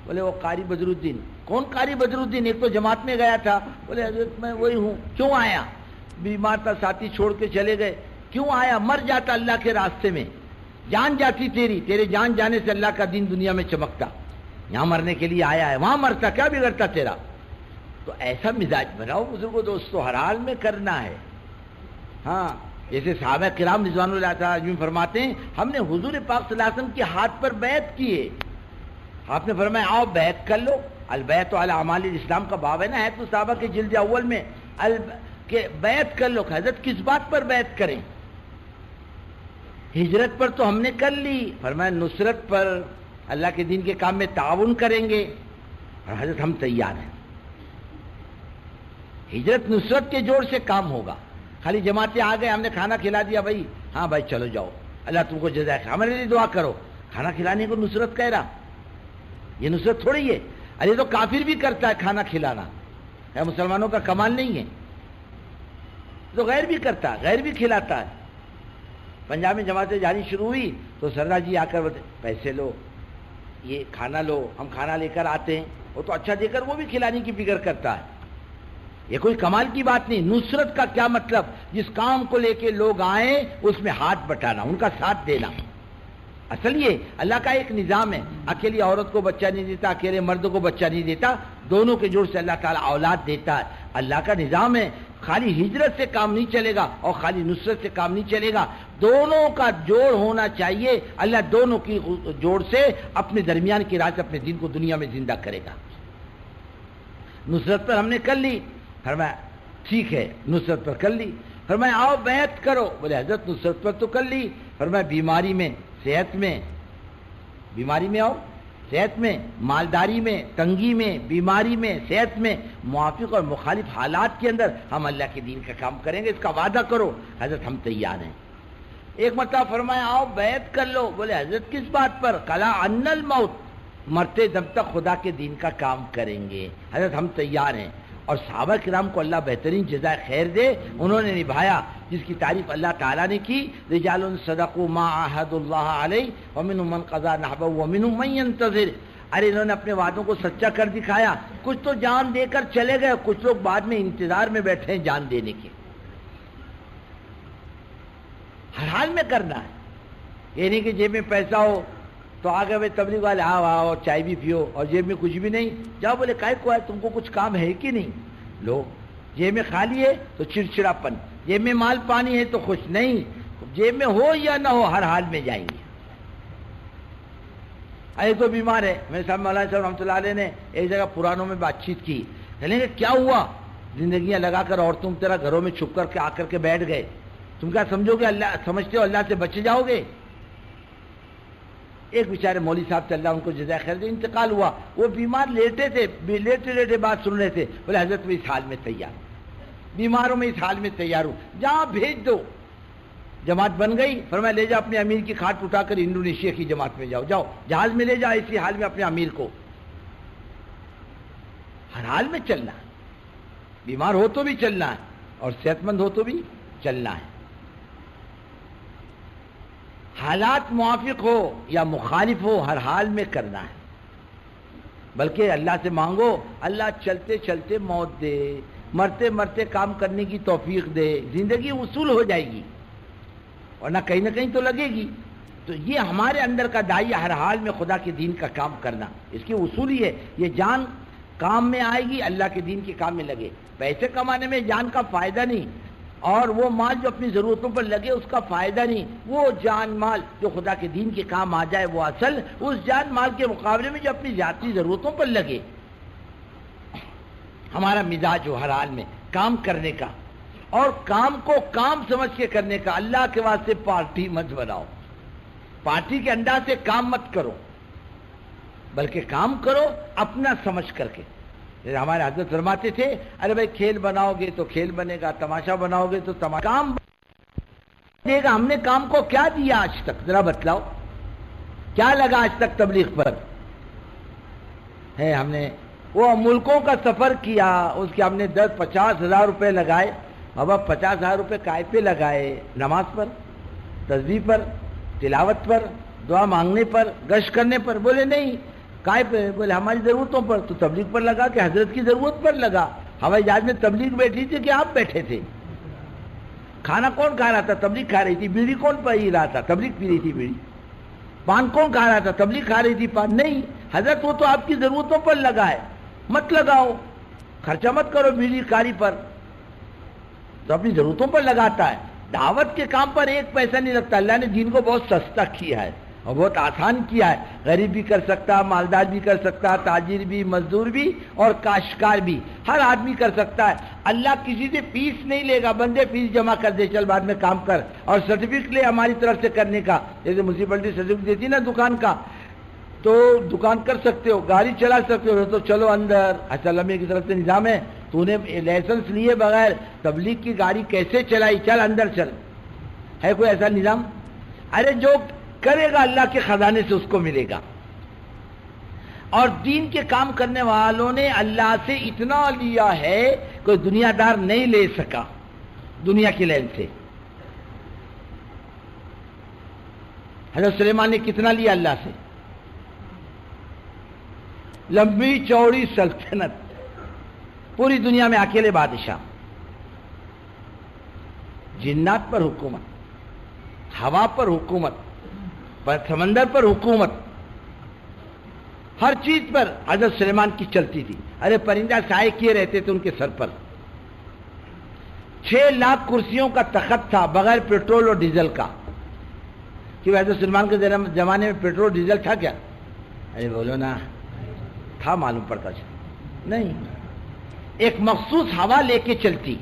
بولے وہ قاری بدر الدین. کون قاری بدر الدین؟ ایک تو جماعت میں گیا تھا. بولے حضرت میں وہی ہوں. کیوں آیا؟ بیمار تھا، ساتھی چھوڑ کے چلے گئے. کیوں آیا؟ مر جاتا اللہ کے راستے میں، جان جاتی تیرے جان جانے سے اللہ کا دین دنیا میں چمکتا. یہاں مرنے کے لیے آیا ہے، وہاں مرتا، کیا بگڑتا تیرا؟ تو ایسا مزاج بناؤ بزرگوں دوستو، ہر حال میں کرنا ہے. ہاں جیسے صحابہ کرام رضوان اللہ تعالیٰ عنہم فرماتے ہیں ہم نے حضور پاک صلی اللہ علیہ وسلم کے ہاتھ پر بیعت کیے. آپ نے فرمایا آؤ بیعت کر لو. البیعت علی اعمال الاسلام کا باب ہے نا، ہے تو صحابہ کے جلد اول میں کہ بیعت کر لو. حضرت کس بات پر بیعت کریں؟ ہجرت پر تو ہم نے کر لی. فرمایا نصرت پر، اللہ کے دین کے کام میں تعاون کریں گے. اور حضرت ہم تیار ہیں. ہجرت نصرت کے جوڑ سے کام ہوگا. خالی جماعتیں آ گئے، ہم نے کھانا کھلا دیا بھائی، ہاں بھائی چلو جاؤ، اللہ تم کو جزائے خیر، ہمارے لیے دعا کرو. کھانا کھلانے کو نصرت کہہ رہا؟ یہ نصرت تھوڑی ہے. ارے تو کافر بھی کرتا ہے کھانا کھلانا، مسلمانوں کا کمال نہیں ہے. تو غیر بھی کرتا ہے، غیر بھی کھلاتا ہے. پنجاب میں جماعتیں جانی شروع ہوئی تو سردار جی آ کر پیسے لو، یہ کھانا لو، ہم کھانا لے کر آتے ہیں. وہ تو اچھا دے کر وہ بھی کھلانے کی فکر کرتا ہے. یہ کوئی کمال کی بات نہیں. نصرت کا کیا مطلب؟ جس کام کو لے کے لوگ آئیں اس میں ہاتھ بٹانا، ان کا ساتھ دینا. اصل یہ اللہ کا ایک نظام ہے. اکیلی عورت کو بچہ نہیں دیتا، اکیلے مرد کو بچہ نہیں دیتا، دونوں کے جوڑ سے اللہ تعالیٰ اولاد دیتا ہے. اللہ کا نظام ہے. خالی ہجرت سے کام نہیں چلے گا اور خالی نصرت سے کام نہیں چلے گا. دونوں کا جوڑ ہونا چاہیے. اللہ دونوں کی جوڑ سے اپنے درمیان کی راہ سے اپنے دین کو دنیا میں زندہ کرے گا. نصرت پر ہم نے کر لی. فرمایا ٹھیک ہے نصرت پر کر لی. فرمایا آؤ بیعت کرو. بولے حضرت نصرت پر تو کر لی. فرمایا بیماری میں، صحت میں، بیماری میں آؤ، صحت میں، مالداری میں، تنگی میں، بیماری میں، صحت میں، موافق اور مخالف حالات کے اندر ہم اللہ کے دین کا کام کریں گے، اس کا وعدہ کرو. حضرت ہم تیار ہیں. ایک مرتبہ فرمایا آؤ بیعت کر لو. بولے حضرت کس بات پر؟ کلا ان الموت، مرتے دم تک خدا کے دین کا کام کریں گے. حضرت ہم تیار ہیں. اور صحابہ کرام کو اللہ بہترین جزائے خیر دے، انہوں نے نبھایا جس کی تعریف اللہ تعالیٰ نے کی. رجال صدقوا ما عاهدوا الله علیہ ومنهم من قضى نحبه ومنهم من ينتظر. ارے انہوں نے اپنے وعدوں کو سچا کر دکھایا. کچھ تو جان دے کر چلے گئے، کچھ لوگ بعد میں انتظار میں بیٹھے ہیں جان دینے کے. ہر حال میں کرنا ہے. یہ نہیں کہ جیب میں پیسہ ہو تو آگے بھائی تبلیغ والے آؤ آؤ چائے بھی پیو، اور جیب میں کچھ بھی نہیں جاؤ. بولے کائے کو ہے، تم کو کچھ کام ہے کہ نہیں؟ لو جیب میں خالی ہے تو چڑچڑاپن، جیب میں مال پانی ہے تو خوش نہیں. جیب میں ہو یا نہ ہو ہر حال میں جائیں گے. ایک تو بیمار ہے، میرے صاحب مولانا صاحب رحمۃ اللہ علیہ نے ایک جگہ پرانوں میں بات چیت کی. کہنے کہ کیا ہوا؟ زندگیاں لگا کر اور تم تیرا گھروں میں چھپ کر کے آ کر کے بیٹھ گئے، تم کیا سمجھو گے اللہ، سمجھتے ہو اللہ سے بچ جاؤ گے؟ ایک بیچارے مولوی صاحب سے اللہ ان کو جزائے خیر دے انتقال ہوا. وہ بیمار لیٹے تھے، لیٹے لیٹے بات سن رہے تھے. بولے حضرت میں اس حال میں تیار ہوں، بیماروں میں اس حال میں تیار ہوں، جہاں بھیج دو. جماعت بن گئی. فرمایا لے جاؤ اپنے امیر کی کھاٹ اٹھا کر انڈونیشیا کی جماعت میں جاؤ، جاؤ جہاز میں لے جاؤ اسی حال میں اپنے امیر کو. ہر حال میں چلنا ہے. بیمار ہو تو بھی چلنا ہے اور صحت مند ہو تو بھی چلنا ہے. حالات موافق ہو یا مخالف ہو ہر حال میں کرنا ہے. بلکہ اللہ سے مانگو اللہ چلتے چلتے موت دے، مرتے مرتے کام کرنے کی توفیق دے. زندگی وصول ہو جائے گی ورنہ کہیں نہ کہیں تو لگے گی. تو یہ ہمارے اندر کا داعیہ ہر حال میں خدا کے دین کا کام کرنا، اس کی اصول ہی ہے. یہ جان کام میں آئے گی، اللہ کے دین کے کام میں لگے. پیسے کمانے میں جان کا فائدہ نہیں. اور وہ مال جو اپنی ضرورتوں پر لگے اس کا فائدہ نہیں، وہ جان مال جو خدا کے دین کے کام آ جائے وہ اصل، اس جان مال کے مقابلے میں جو اپنی ذاتی ضرورتوں پر لگے۔ ہمارا مزاج ہو ہر حال میں کام کرنے کا، اور کام کو کام سمجھ کے کرنے کا۔ اللہ کے واسطے پارٹی مت بناؤ، پارٹی کے انداز سے کام مت کرو، بلکہ کام کرو اپنا سمجھ کر کے۔ ہمارے حضرت فرماتے تھے ارے بھائی کھیل بناؤ گے تو کھیل بنے گا، تماشا بناؤ گے تو تماشا کام دے گا۔ ہم نے کام کو کیا دیا آج تک؟ ذرا بتلاؤ، کیا لگا آج تک تبلیغ پر؟ ہے ہم نے وہ ملکوں کا سفر کیا، اس کے ہم نے 10-50 ہزار روپے لگائے۔ اب 50 ہزار روپے کائے پہ لگائے؟ نماز پر، تسبیح پر، تلاوت پر، دعا مانگنے پر، گشت کرنے پر؟ بولے نہیں، کائے پہ؟ بولے ہماری ضرورتوں پر۔ تو تبلیغ پر لگا کہ حضرت کی ضرورت پر لگا؟ ہوائی جہاز میں تبلیغ بیٹھی تھی کہ آپ بیٹھے تھے؟ کھانا کون کھا رہا تھا؟ تبلیغ کھا رہی تھی۔ بیڑی کون پی رہا تھا؟ تبلیغ پی رہی تھی بیڑی۔ پان کون کھا رہا تھا؟ تبلیغ کھا رہی تھی پان؟ نہیں حضرت، وہ تو آپ کی ضرورتوں پر لگا ہے، مت لگاؤ، خرچہ مت کرو بیڑی کاری پر، تو اپنی ضرورتوں پر لگاتا ہے۔ دعوت کے کام پر 1 پیسہ نہیں لگتا۔ اللہ نے دین کو بہت سستا کیا ہے اور بہت آسان کیا ہے۔ غریب بھی کر سکتا، مالدار بھی کر سکتا، تاجر بھی، مزدور بھی اور کاشتکار بھی، ہر آدمی کر سکتا ہے۔ اللہ کسی سے فیس نہیں لے گا، بندے فیس جمع کر دے، چل بعد میں کام کر، اور سرٹیفکیٹ لے ہماری طرف سے کرنے کا۔ جیسے میونسپلٹی سرٹیفکیٹ دیتی نا دکان کا، تو دکان کر سکتے ہو، گاڑی چلا سکتے ہو، تو چلو اندر۔ اسلامیہ کی طرف سے نظام ہے، تو نے لائسنس لیے بغیر تبلیغ کی گاڑی کیسے چلائی؟ چل اندر چل۔ ہے کوئی ایسا نظام؟ ارے جو کرے گا اللہ کے خزانے سے اس کو ملے گا۔ اور دین کے کام کرنے والوں نے اللہ سے اتنا لیا ہے کوئی دنیا دار نہیں لے سکا دنیا کی لین سے۔ حضرت سلیمان نے کتنا لیا اللہ سے؟ لمبی چوڑی سلطنت، پوری دنیا میں اکیلے بادشاہ، جنات پر حکومت، ہوا پر حکومت، پر سمندر پر حکومت، ہر چیز پر حضرت سلیمان کی چلتی تھی۔ ارے پرندہ سائے کیے رہتے تھے ان کے سر پر۔ 6 لاکھ کرسیوں کا تخت تھا بغیر پیٹرول اور ڈیزل کا۔ کہ حضرت سلیمان کے زمانے میں پیٹرول ڈیزل تھا کیا؟ ارے بولو نا، تھا، معلوم پڑتا نہیں۔ ایک مخصوص ہوا لے کے چلتی،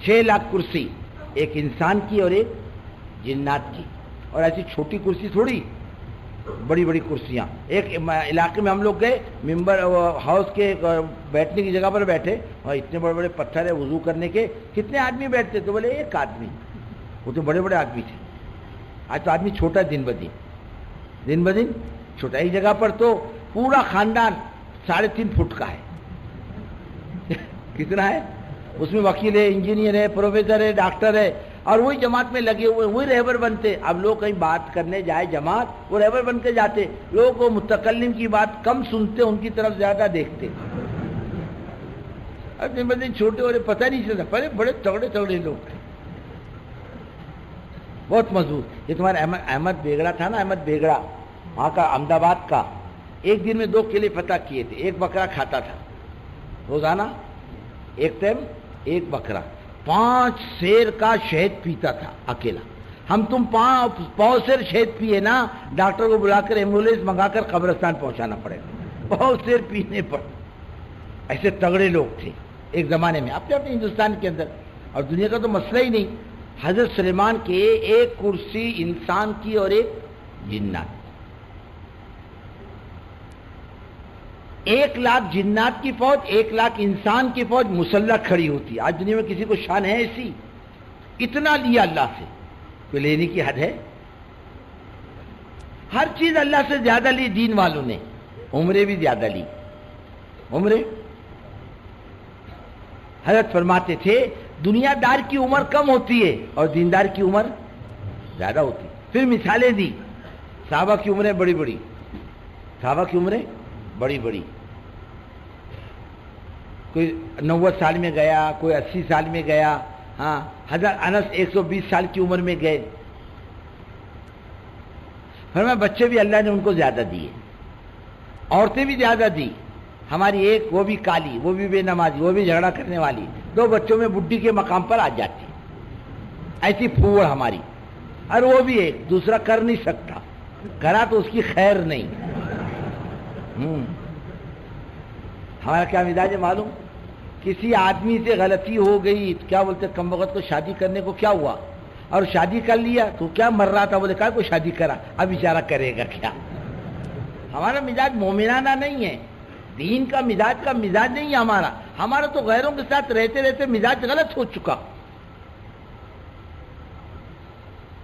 6 لاکھ کرسی، ایک انسان کی اور ایک جنات کی۔ اور ایسی چھوٹی کرسی تھوڑی، بڑی بڑی کرسیاں۔ ایک علاقے میں ہم لوگ گئے، ممبر ہاؤس کے بیٹھنے کی جگہ پر بیٹھے، اور اتنے بڑے بڑے پتھر ہے وضو کرنے کے، کتنے آدمی بیٹھتے؟ تو بولے 1 آدمی۔ وہ تو بڑے بڑے آدمی تھے۔ آج تو آدمی چھوٹا دن بدن چھوٹا۔ ایک جگہ پر تو پورا خاندان 3.5 فٹ کا ہے۔ کتنا ہے؟ اس میں وکیل ہے، انجینئر ہے، پروفیسر ہے، ڈاکٹر ہے، اور وہی جماعت میں لگے ہوئے، وہی رہبر بنتے۔ اب لوگ کہیں بات کرنے جائے جماعت، وہ رہبر بن کے جاتے۔ لوگ وہ متکلم کی بات کم سنتے، ان کی طرف زیادہ دیکھتے۔ اب دن بدن چھوٹے ہو رہے، پتہ نہیں چلتا، پہلے بڑے تگڑے لوگ تھے، بہت مضبوط۔ یہ تمہارا احمد بیگڑا تھا نا، احمد بیگڑا وہاں کا، احمد آباد کا، ایک دن میں 2 قلعے فتح کیے تھے۔ 1 بکرا کھاتا تھا روزانہ، ایک ٹائم 1 بکرا۔ 5 سیر کا شہد پیتا تھا اکیلا۔ ہم تم 5 سیر شہد پیے نا، ڈاکٹر کو بلا کر ایمبولینس منگا کر قبرستان پہنچانا پڑے گا 5 سیر پینے پر۔ ایسے تگڑے لوگ تھے ایک زمانے میں اپنے ہندوستان کے اندر، اور دنیا کا تو مسئلہ ہی نہیں۔ حضرت سلیمان کے 1 کرسی انسان کی اور ایک جنات، 1 لاکھ جنات کی فوج، 1 لاکھ انسان کی فوج مسلح کھڑی ہوتی۔ آج دنیا میں کسی کو شان ہے ایسی؟ اتنا لیا اللہ سے، کوئی لینے کی حد ہے؟ ہر چیز اللہ سے زیادہ لی دین والوں نے۔ عمریں بھی زیادہ لی، عمریں۔ حضرت فرماتے تھے دنیا دار کی عمر کم ہوتی ہے اور دیندار کی عمر زیادہ ہوتی۔ پھر مثالیں دی، صحابہ کی عمریں بڑی بڑی، صحابہ کی عمریں بڑی بڑی، کوئی 90 سال میں گیا، کوئی 80 سال میں گیا۔ ہاں، حضرت انس 120 سال کی عمر میں گئے۔ فرمایا بچے بھی اللہ نے ان کو زیادہ دیے، عورتیں بھی زیادہ دی۔ ہماری ایک وہ بھی کالی، وہ بھی بے نمازی، وہ بھی جھگڑا کرنے والی، 2 بچوں میں بڈھی کے مقام پر آ جاتی۔ ایسی پھوڑ ہماری، اور وہ بھی ایک دوسرا کر نہیں سکتا، کرا تو اس کی خیر نہیں۔ ہمارا کیا مزاج ہے معلوم؟ کسی آدمی سے غلطی ہو گئی، کیا بولتے کم وقت کو شادی کرنے کو کیا ہوا، اور شادی کر لیا تو کیا مر رہا تھا، بولے کہا کو شادی کرا، اب بیچارہ کرے گا کیا؟ ہمارا مزاج مومنانہ نہیں ہے، دین کا مزاج نہیں ہے ہمارا تو غیروں کے ساتھ رہتے رہتے مزاج غلط ہو چکا،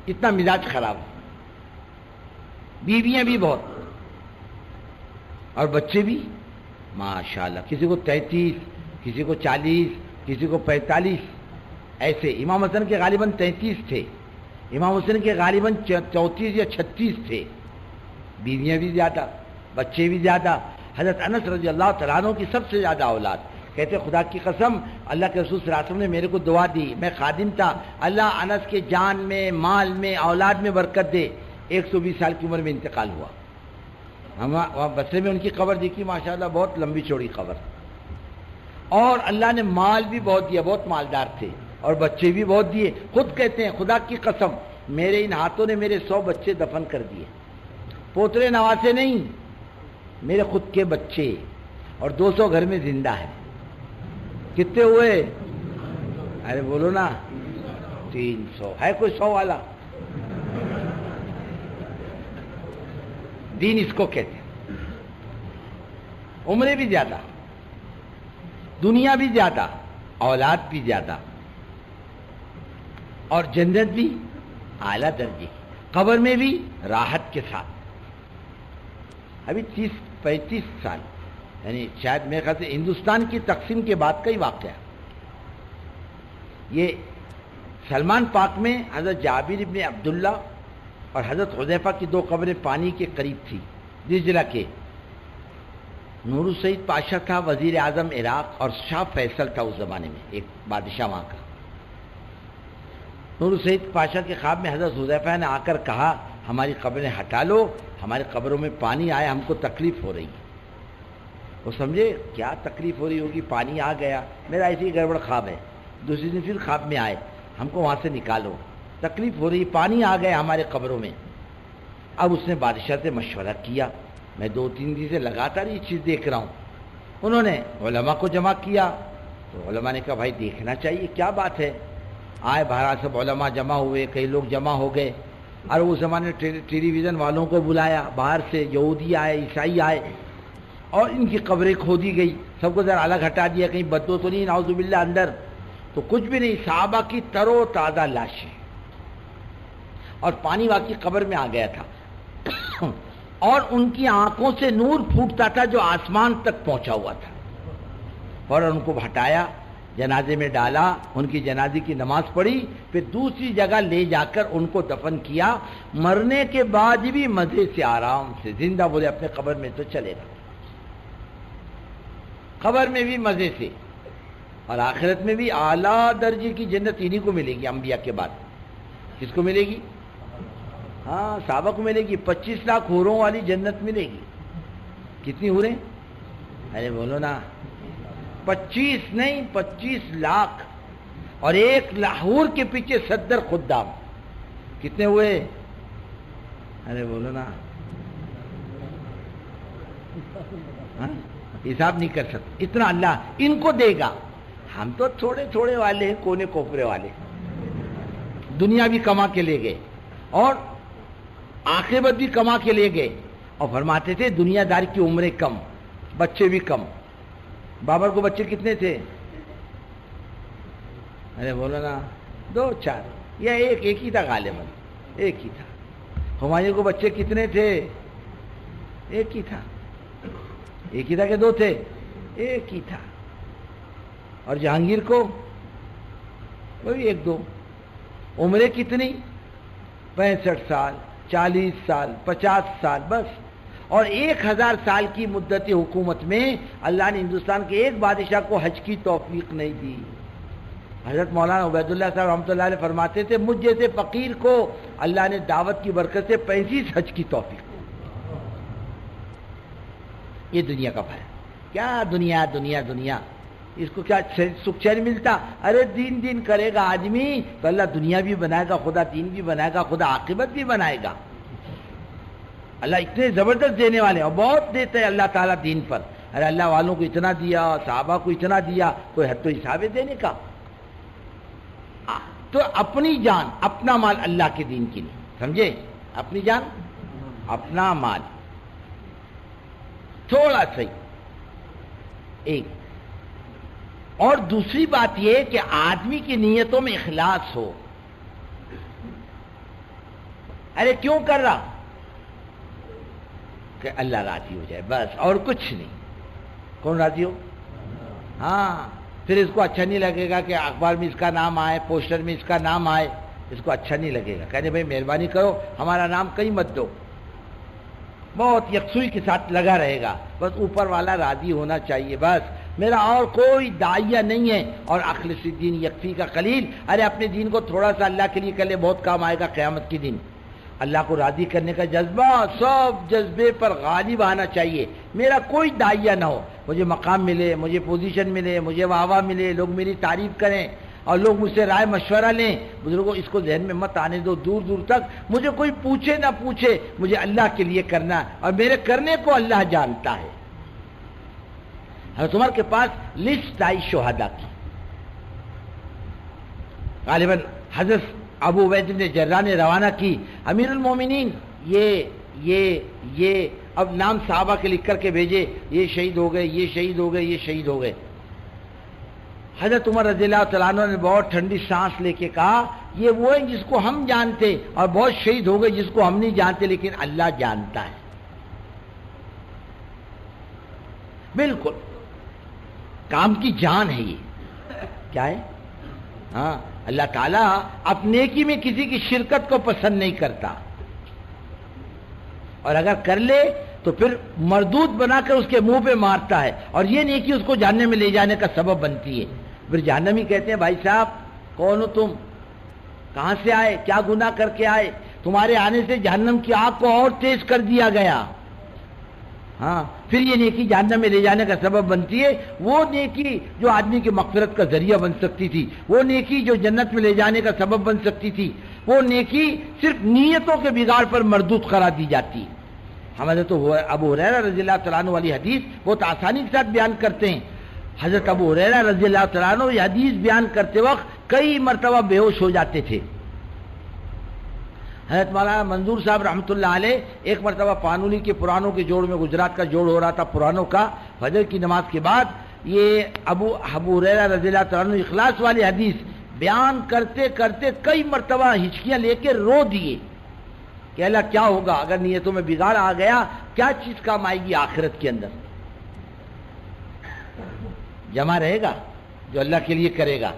اتنا مزاج خراب، بیویاں بھی بہت اور بچے بھی ماشاءاللہ، کسی کو 33، کسی کو 40، کسی کو 45، ایسے۔ امام حسن کے غالباً 33 تھے، امام حسن کے غالباً 34 یا 36 تھے، بیویاں بھی زیادہ، بچے بھی زیادہ۔ حضرت انس رضی اللہ تعالیٰ عنہ کی سب سے زیادہ اولاد، کہتے خدا کی قسم اللہ کے رسول صلی اللہ علیہ وسلم نے میرے کو دعا دی، میں خادم تھا، اللہ انس کے جان میں، مال میں، اولاد میں برکت دے۔ 120 سال کی عمر میں انتقال ہوا، ہم وہاں بصرے میں ان کی قبر دیکھی، ماشاءاللہ بہت لمبی چوڑی قبر، اور اللہ نے مال بھی بہت دیا، بہت مالدار تھے، اور بچے بھی بہت دیے۔ خود کہتے ہیں خدا کی قسم میرے ان ہاتھوں نے میرے 100 بچے دفن کر دیے، پوترے نواسے نہیں، میرے خود کے بچے، اور 200 گھر میں زندہ ہے۔ کتنے ہوئے؟ ارے بولو نا، 300 ہے کوئی 100 والا؟ دین اس کو کہتے ہیں۔ عمریں بھی زیادہ، دنیا بھی زیادہ، اولاد بھی زیادہ، اور جنت بھی اعلیٰ درجے، قبر میں بھی راحت کے ساتھ۔ ابھی 30-35 سال، یعنی شاید میرے خیال سے ہندوستان کی تقسیم کے بعد کا ہی واقعہ، یہ سلمان پاک میں حضرت جابر ابن عبداللہ اور حضرت حذیفہ کی 2 قبریں پانی کے قریب تھی، دجلہ کے۔ نور السعید پاشا تھا وزیر اعظم عراق، اور شاہ فیصل تھا اس زمانے میں، ایک بادشاہ وہاں کا۔ نور السعید پاشا کے خواب میں حضرت حذیفہ نے آ کر کہا ہماری قبریں ہٹا لو، ہماری قبروں میں پانی آیا، ہم کو تکلیف ہو رہی ہے۔ وہ سمجھے کیا تکلیف ہو رہی ہوگی، پانی آ گیا، میرا ایسی گڑبڑ خواب ہے۔ دوسری دن پھر خواب میں آئے، ہم کو وہاں سے نکالو، تکلیف ہو رہی، پانی آ گیا ہمارے قبروں میں۔ اب اس نے بادشاہ سے مشورہ کیا، میں 2-3 دن سے لگاتار یہ چیز دیکھ رہا ہوں۔ انہوں نے علماء کو جمع کیا، تو علماء نے کہا بھائی دیکھنا چاہیے کیا بات ہے۔ آئے بہرحال سب علماء جمع ہوئے، کئی لوگ جمع ہو گئے، اور اس زمانے ٹیلی ویژن والوں کو بلایا، باہر سے یہودی آئے، عیسائی آئے، اور ان کی قبریں کھودی گئی، سب کو ذرا الگ ہٹا دیا، کہیں بدو تو نہیں نعوذ باللہ اندر، تو کچھ بھی نہیں، صحابہ کی تر و تازہ لاشیں، اور پانی واقعی قبر میں آ گیا تھا، اور ان کی آنکھوں سے نور پھوٹتا تھا جو آسمان تک پہنچا ہوا تھا۔ اور ان کو ہٹایا، جنازے میں ڈالا، ان کی جنازے کی نماز پڑھی، پھر دوسری جگہ لے جا کر ان کو دفن کیا۔ مرنے کے بعد بھی مزے سے، آرام سے، زندہ بولے اپنے قبر میں تو چلے گا، قبر میں بھی مزے سے، اور آخرت میں بھی اعلیٰ درجے کی جنت انہی کو ملے گی انبیاء کے بعد۔ کس کو ملے گی؟ ہاں صحابہ کو ملے گی، 25 لاکھ حوروں والی جنت ملے گی۔ کتنی حوریں؟ ارے بولو نا، 25 نہیں، 25 لاکھ، اور 1 لاہور کے پیچھے 70 خدام، کتنے ہوئے؟ ارے بولو نا، حساب نہیں کر سکتے، اتنا اللہ ان کو دے گا۔ ہم تو تھوڑے تھوڑے والے ہیں، کونے کوپرے والے، دنیا بھی کما کے لے گئے اور آخرت بھی کما کے لے گئے، اور فرماتے تھے دنیا دار کی عمریں کم، بچے بھی کم۔ بابر کو بچے کتنے تھے؟ ارے بولو نا، 2-4 یا ایک ہی تھا، غالباً ایک ہی تھا۔ ہمایوں کو بچے کتنے تھے؟ ایک ہی تھا کہ 2 تھے؟ ایک ہی تھا۔ اور جہانگیر کو وہی 1-2۔ عمریں کتنی؟ 65 سال، 40 سال، 50 سال بس۔ اور 1000 سال کی مدت حکومت میں اللہ نے ہندوستان کے ایک بادشاہ کو حج کی توفیق نہیں دی۔ حضرت مولانا عبید اللہ صاحب رحمۃ اللہ علیہ فرماتے تھے مجھ جیسے فقیر کو اللہ نے دعوت کی برکت سے 35 حج کی توفیق دی۔ یہ دنیا کا بھائی، کیا دنیا دنیا دنیا، اس کو کیا سکھ چین ملتا؟ ارے دین دین کرے گا آدمی تو اللہ دنیا بھی بنائے گا، خدا دین بھی بنائے گا، خدا عاقبت بھی بنائے گا۔ اللہ اتنے زبردست دینے والے اور بہت دیتے ہیں اللہ تعالیٰ دین پر۔ ارے اللہ والوں کو اتنا دیا، صحابہ کو اتنا دیا، کوئی حد تو حساب ہے دینے کا۔ تو اپنی جان اپنا مال اللہ کے دین کے لیے، سمجھے؟ اپنی جان اپنا مال، تھوڑا صحیح ایک۔ اور دوسری بات یہ کہ آدمی کی نیتوں میں اخلاص ہو۔ ارے کیوں کر رہا؟ کہ اللہ راضی ہو جائے بس، اور کچھ نہیں۔ کون راضی ہو؟ ہاں، پھر اس کو اچھا نہیں لگے گا کہ اخبار میں اس کا نام آئے، پوسٹر میں اس کا نام آئے، اس کو اچھا نہیں لگے گا، کہنے بھائی مہربانی کرو ہمارا نام کہیں مت دو۔ بہت یکسوئی کے ساتھ لگا رہے گا، بس اوپر والا راضی ہونا چاہیے بس، میرا اور کوئی داعیہ نہیں ہے۔ اور اخلص الدین یکفی کا خلیل، ارے اپنے دین کو تھوڑا سا اللہ کے لیے کر لے، بہت کام آئے گا قیامت کے دن۔ اللہ کو راضی کرنے کا جذبہ سب جذبے پر غالب آنا چاہیے۔ میرا کوئی داعیہ نہ ہو، مجھے مقام ملے، مجھے پوزیشن ملے، مجھے واہ ملے، لوگ میری تعریف کریں اور لوگ مجھ سے رائے مشورہ لیں۔ بزرگوں اس کو ذہن میں مت آنے دو، دور دور تک مجھے کوئی پوچھے نہ پوچھے، مجھے اللہ کے لیے کرنا ہے اور میرے کرنے کو اللہ جانتا ہے۔ حضرت عمر کے پاس لسٹ آئی شہداء کی، غالباً حضرت ابو عبیدہ بن جراح نے روانہ کی، امیر المومنین یہ اب نام صحابہ کے لکھ کر کے بھیجے، یہ شہید ہو گئے، یہ شہید ہو گئے، یہ شہید ہو گئے۔ حضرت عمر رضی اللہ تعالیٰ عنہ نے بہت ٹھنڈی سانس لے کے کہا، یہ وہ ہیں جس کو ہم جانتے، اور بہت شہید ہو گئے جس کو ہم نہیں جانتے، لیکن اللہ جانتا ہے۔ بالکل کام کی جان ہے یہ، کیا ہے؟ ہاں، اللہ تعالیٰ اپنے نیکی میں کسی کی شرکت کو پسند نہیں کرتا، اور اگر کر لے تو پھر مردود بنا کر اس کے منہ پہ مارتا ہے، اور یہ نیکی اس کو جہنم میں لے جانے کا سبب بنتی ہے۔ پھر جہنمی کہتے ہیں بھائی صاحب کون ہو تم، کہاں سے آئے، کیا گناہ کر کے آئے، تمہارے آنے سے جہنم کی آگ کو اور تیز کر دیا گیا۔ ہاں، پھر یہ نیکی جہنم میں لے جانے کا سبب بنتی ہے۔ وہ نیکی جو آدمی کی مغفرت کا ذریعہ بن سکتی تھی، وہ نیکی جو جنت میں لے جانے کا سبب بن سکتی تھی، وہ نیکی صرف نیتوں کے بگاڑ پر مردود قرار دی جاتی ہے۔ ہمارے تو ابو ہریرہ رضی اللہ تعالیٰ عنہ والی حدیث بہت آسانی کے ساتھ بیان کرتے ہیں۔ حضرت ابو ہریرہ رضی اللہ تعالیٰ عنہ یہ حدیث بیان کرتے وقت کئی مرتبہ بے ہوش ہو جاتے تھے۔ حضرت مولانا منظور صاحب رحمۃ اللہ علیہ ایک مرتبہ پانولی کے پرانوں کے جوڑ میں، گجرات کا جوڑ ہو رہا تھا پرانوں کا، فجر کی نماز کے بعد یہ ابو ہریرہ رضی اللہ تعالیٰ عنہ اخلاص والی حدیث بیان کرتے کرتے کئی مرتبہ ہچکیاں لے کے رو دیے کہ اللہ کیا ہوگا اگر نیتوں میں بگاڑ آ گیا، کیا چیز کام آئے گی آخرت کے اندر؟ جمع رہے گا جو اللہ کے لیے کرے گا۔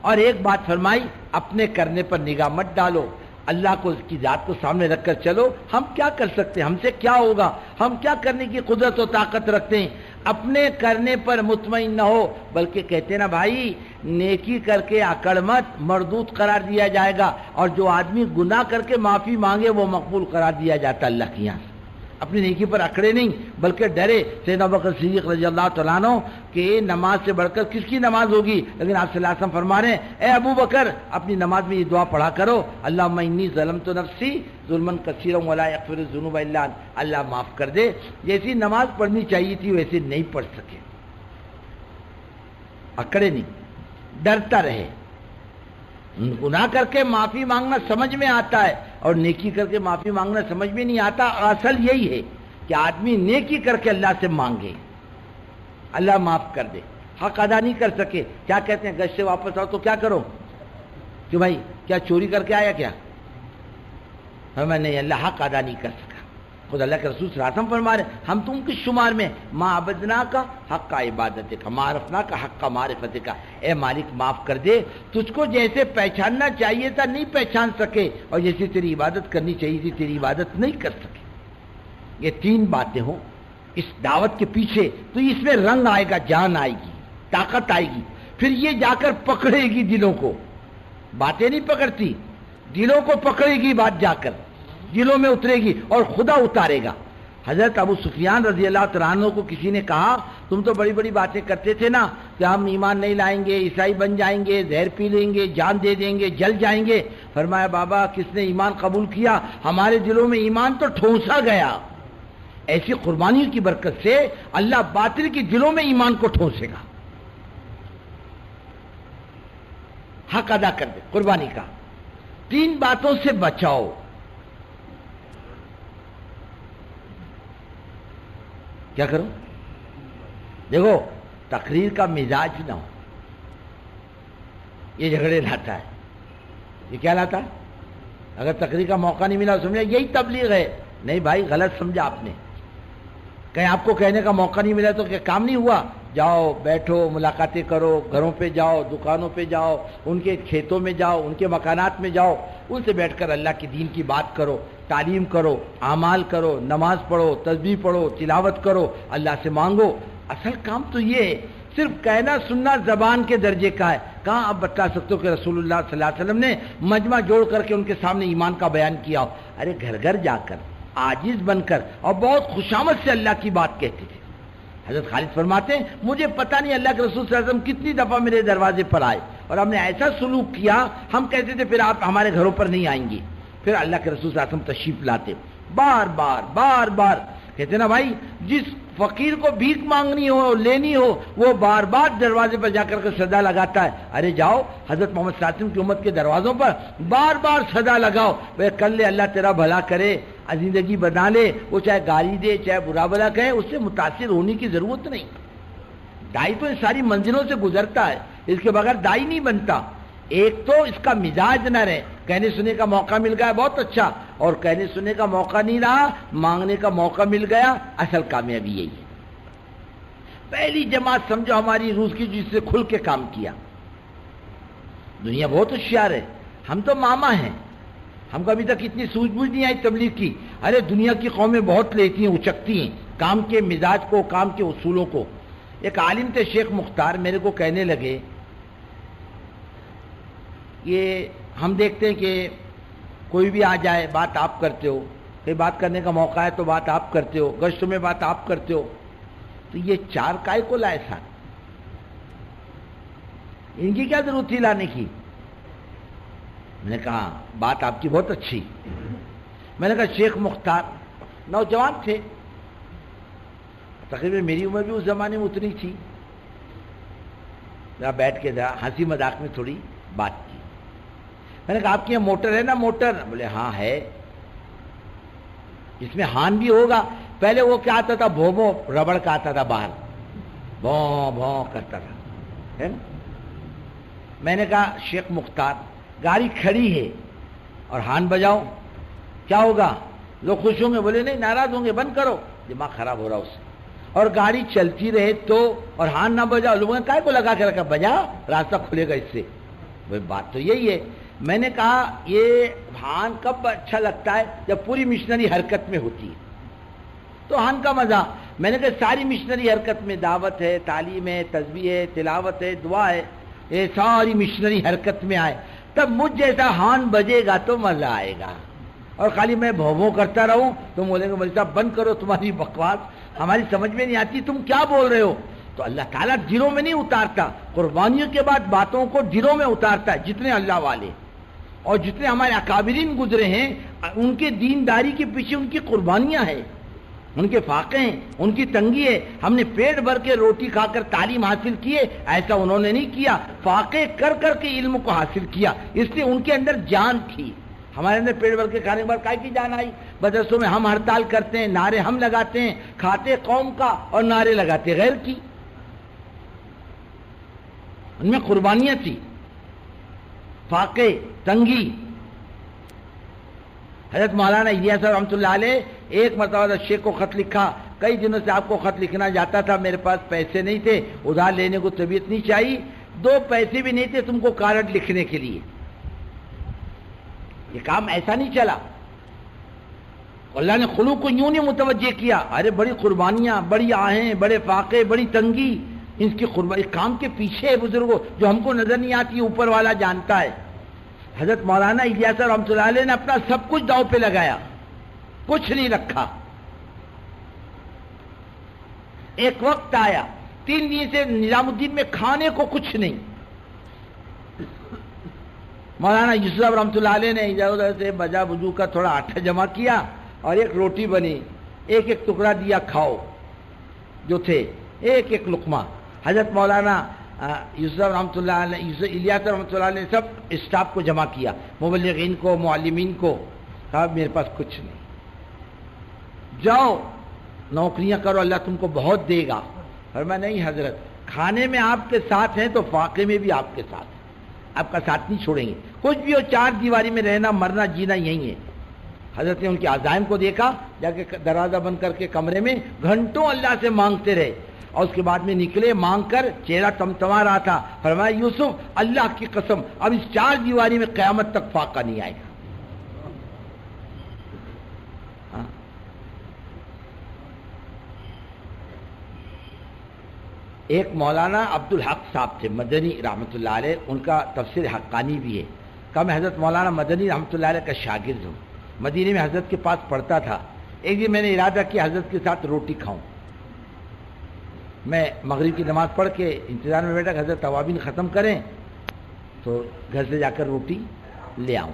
اور ایک بات فرمائی، اپنے کرنے پر نگاہ مت ڈالو، اللہ کو اس کی ذات کو سامنے رکھ کر چلو۔ ہم کیا کر سکتے ہیں، ہم سے کیا ہوگا، ہم کیا کرنے کی قدرت و طاقت رکھتے ہیں؟ اپنے کرنے پر مطمئن نہ ہو، بلکہ کہتے نا بھائی نیکی کر کے اکڑ مت، مردود قرار دیا جائے گا، اور جو آدمی گناہ کر کے معافی مانگے وہ مقبول قرار دیا جاتا اللہ کے یہاں۔ اپنی نیکی پر اکڑے نہیں بلکہ ڈرے۔ سیدنا ابوبکر صدیق رضی اللہ تعالیٰ عنہ کہ نماز سے بڑھ کر کس کی نماز ہوگی، لیکن آپ صلی اللہ علیہ وسلم فرما رہے ہیں اے ابو بکر اپنی نماز میں یہ دعا پڑھا کرو، اللہم انی ظلمت نفسی ظلما کثیرا ولا یغفر الذنوب الا انت، اللہ معاف کر دے۔ جیسی نماز پڑھنی چاہیے تھی ویسے نہیں پڑھ سکے، اکڑے نہیں، ڈرتا رہے۔ گناہ کر کے معافی مانگنا سمجھ میں آتا ہے اور نیکی کر کے معافی مانگنا سمجھ میں نہیں آتا۔ اصل یہی ہے کہ آدمی نیکی کر کے اللہ سے مانگے، اللہ معاف کر دے۔ حق ادا نہیں کر سکے، کیا کہتے ہیں گشت سے واپس آؤ تو کیا کرو کہ بھائی کیا چوری کر کے آیا کیا؟ میں نہیں، اللہ حق ادا نہیں کر سکا۔ خود اللہ کے رسول صلی اللہ علیہ وسلم فرما رہے ہم تم کس شمار میں، ما عبدنا کا حق کا عبادت کا، ما عرفنا کا حق کا معرفت کا۔ اے مالک معاف کر دے، تجھ کو جیسے پہچاننا چاہیے تھا نہیں پہچان سکے، اور جیسے تیری عبادت کرنی چاہیے تھی تیری عبادت نہیں کر سکے۔ یہ تین باتیں ہوں اس دعوت کے پیچھے تو اس میں رنگ آئے گا، جان آئے گی، طاقت آئے گی، پھر یہ جا کر پکڑے گی دلوں کو۔ باتیں نہیں پکڑتی، دلوں کو پکڑے گی بات، جا کر دلوں میں اترے گی اور خدا اتارے گا۔ حضرت ابو سفیان رضی اللہ تعالیٰ عنہ کو کسی نے کہا تم تو بڑی بڑی باتیں کرتے تھے نا کہ ہم ایمان نہیں لائیں گے، عیسائی بن جائیں گے، زہر پی لیں گے، جان دے دیں گے، جل جائیں گے. فرمایا بابا کس نے ایمان قبول کیا؟ ہمارے دلوں میں ایمان تو ٹھونسا گیا. ایسی قربانیوں کی برکت سے اللہ باطل کے دلوں میں ایمان کو ٹھونسے گا. حق ادا کر دے قربانی کا. 3 باتوں سے بچاؤ. کیا کرو؟ دیکھو تقریر کا مزاج نہ ہو، یہ جھگڑے لاتا ہے. یہ کیا لاتا ہے؟ اگر تقریر کا موقع نہیں ملا سمجھا یہی تبلیغ ہے. نہیں بھائی غلط سمجھا آپ نے. کہیں آپ کو کہنے کا موقع نہیں ملا تو کیا کام نہیں ہوا؟ جاؤ بیٹھو، ملاقاتیں کرو، گھروں پہ جاؤ، دکانوں پہ جاؤ، ان کے کھیتوں میں جاؤ، ان کے مکانات میں جاؤ، ان سے بیٹھ کر اللہ کے دین کی بات کرو، تعلیم کرو، اعمال کرو، نماز پڑھو، تسبیح پڑھو، تلاوت کرو، اللہ سے مانگو. اصل کام تو یہ ہے. صرف کہنا سننا زبان کے درجے کا ہے. کہاں آپ بتا سکتے ہو کہ رسول اللہ صلی اللہ علیہ وسلم نے مجمع جوڑ کر کے ان کے سامنے ایمان کا بیان کیا ہو؟ ارے گھر گھر جا کر عاجز بن کر اور بہت خوشامد سے اللہ کی بات کہتے تھے. حضرت خالد فرماتے ہیں مجھے پتہ نہیں اللہ کے رسول صلی اللہ علیہ وسلم کتنی دفعہ میرے دروازے پر آئے اور ہم نے ایسا سلوک کیا ہم کہتے تھے پھر آپ ہمارے گھروں پر نہیں آئیں گے. پھر اللہ کے رسول صلی اللہ علیہ وسلم تشریف لاتے بار بار کہتے نا بھائی جس فقیر کو بھیک مانگنی ہو لینی ہو وہ بار بار دروازے پر جا کر کے صدا لگاتا ہے. ارے جاؤ حضرت محمد صلی اللہ علیہ وسلم کی امت کے دروازوں پر بار بار صدا لگاؤ. وہ کر لے اللہ تیرا بھلا کرے، زندگی بنا لے. وہ چاہے گالی دے چاہے برا بھلا کہے، اس سے متاثر ہونے کی ضرورت نہیں. دائی تو ان ساری منزلوں سے گزرتا ہے، اس کے بغیر دائی نہیں بنتا. ایک تو اس کا مزاج نہ رہے، کہنے سننے کا موقع مل گیا بہت اچھا، اور کہنے سننے کا موقع نہیں رہا مانگنے کا موقع مل گیا. اصل کامیابی یہی ہے. پہلی جماعت سمجھو ہماری روس کی جس سے کھل کے کام کیا. دنیا بہت ہوشیار ہے، ہم تو ماما ہیں، ہم کو ابھی تک اتنی سوجھ بوجھ نہیں آئی تبلیغ کی. ارے دنیا کی قومیں بہت لیتی ہیں، اچکتی ہیں کام کے مزاج کو، کام کے اصولوں کو. ایک عالم تھے شیخ مختار، میرے کو کہنے لگے یہ ہم دیکھتے ہیں کہ کوئی بھی آ جائے بات آپ کرتے ہو، کہیں بات کرنے کا موقع ہے تو بات آپ کرتے ہو، گشتوں میں بات آپ کرتے ہو، تو یہ 4 کائے کو لائے ساتھ؟ ان کی کیا ضرورت تھی لانے کی؟ میں نے کہا بات آپ کی بہت اچھی. میں نے کہا شیخ مختار نوجوان تھے، تقریباً میری عمر بھی اس زمانے میں اتنی تھی. میں بیٹھ کے ذرا ہنسی مذاق میں تھوڑی بات کی. میں نے کہا آپ کے یہاں موٹر ہے نا؟ موٹر؟ بولے ہاں ہے. اس میں ہارن بھی ہوگا؟ پہلے وہ کیا آتا تھا بھو ربڑ کا آتا تھا باہر، بھوں کرتا تھا، ہے نا. میں نے کہا شیخ مختار گاڑی کھڑی ہے اور ہارن بجاؤ کیا ہوگا؟ لوگ خوش ہوں گے؟ بولے نہیں ناراض ہوں گے، بند کرو، دماغ خراب ہو رہا اس سے. اور گاڑی چلتی رہے تو اور ہارن نہ بجاؤ، لوگوں نے کائے کو لگا کے رکھا، بجا راستہ کھلے گا اس سے. بات تو یہی ہے. میں نے کہا یہ ہارن کب اچھا لگتا ہے؟ جب پوری مشنری حرکت میں ہوتی ہے تو ہارن کا مزہ. میں نے کہا ساری مشنری حرکت میں، دعوت ہے، تعلیم ہے، تسبیح ہے، تلاوت ہے، دعا ہے، یہ ساری مشنری حرکت میں آئے تب مجھ جیسا ہارن بجے گا تو مزہ آئے گا. اور خالی میں بھو کرتا رہوں تو بولیں گے مولوی صاحب بند کرو، تمہاری بکواس ہماری سمجھ میں نہیں آتی، تم کیا بول رہے ہو. تو اللہ تعالیٰ دلوں میں نہیں اتارتا، قربانیوں کے بعد باتوں کو دلوں میں اتارتا ہے. جتنے اللہ والے اور جتنے ہمارے اکابرین گزرے ہیں ان کے دینداری کے پیچھے ان کی قربانیاں ہیں، ان کے فاقے ہیں، ان کی تنگی ہے. ہم نے پیٹ بھر کے روٹی کھا کر تعلیم حاصل کی ہے، ایسا انہوں نے نہیں کیا. فاقے کر کر کے علم کو حاصل کیا، اس لیے ان کے اندر جان تھی. ہمارے اندر پیٹ بھر کے کھانے کے بعد کائے کی جان آئی؟ مدرسوں میں ہم ہڑتال کرتے ہیں، نعرے ہم لگاتے ہیں، کھاتے قوم کا اور نعرے لگاتے غیر کی. ان میں قربانیاں تھی، فاقے، تنگی. حضرت مولانا الیاس صاحب رحمۃ اللہ علیہ ایک مرتبہ شیخ کو خط لکھا، کئی دنوں سے آپ کو خط لکھنا جاتا تھا، میرے پاس پیسے نہیں تھے، ادھار لینے کو طبیعت نہیں چاہیے، 2 پیسے بھی نہیں تھے تم کو کارڈ لکھنے کے لیے. یہ کام ایسا نہیں چلا. اللہ نے خلوق کو یوں نہیں متوجہ کیا. ارے بڑی قربانیاں، بڑی آہیں، بڑے فاقے، بڑی تنگی، ان کی قربانی کام کے پیچھے ہے بزرگوں، جو ہم کو نظر نہیں آتی، اوپر والا جانتا ہے. حضرت مولانا الیاس رحمۃ اللہ علیہ نے اپنا سب کچھ داؤ پہ لگایا، کچھ نہیں رکھا. ایک وقت آیا 3 دن سے نظام الدین میں کھانے کو کچھ نہیں. مولانا یوسف صاحب رحمۃ اللہ علیہ نے ادھر ادھر سے بجا بجو کا تھوڑا آٹا جمع کیا اور ایک روٹی بنی, ایک ایک ٹکڑا دیا, کھاؤ. جو تھے ایک ایک لقمہ. حضرت مولانا یوسف رحمۃ اللہ علیہ, یوسف الیاس رحمۃ اللہ علیہ نے سب اسٹاف کو جمع کیا, مبلغین کو, معلمین کو. کہا میرے پاس کچھ نہیں, جاؤ نوکریاں کرو, اللہ تم کو بہت دے گا. فرمایا نہیں حضرت, کھانے میں آپ کے ساتھ ہیں تو فاقے میں بھی آپ کے ساتھ, آپ کا ساتھ نہیں چھوڑیں گے. کچھ بھی ہو, 4 دیواری میں رہنا, مرنا, جینا یہی ہے. حضرت نے ان کے عزائم کو دیکھا, جا کے دروازہ بند کر کے کمرے میں گھنٹوں اللہ سے مانگتے رہے, اور اس کے بعد میں نکلے, مانگ کر چہرہ تمتما رہا تھا. فرمایا یوسف اللہ کی قسم اب اس 4 دیواری میں قیامت تک فاقہ نہیں آئے گا. ایک مولانا عبدالحق صاحب تھے مدنی رحمۃ اللہ علیہ, ان کا تفسیر حقانی بھی ہے. کہا میں حضرت مولانا مدنی رحمۃ اللہ علیہ کا شاگرد ہوں, مدینے میں حضرت کے پاس پڑھتا تھا. ایک دن میں نے ارادہ کیا حضرت کے ساتھ روٹی کھاؤں. میں مغرب کی نماز پڑھ کے انتظار میں بیٹھا کہ حضرت توابین ختم کریں تو گھر سے جا کر روٹی لے آؤں.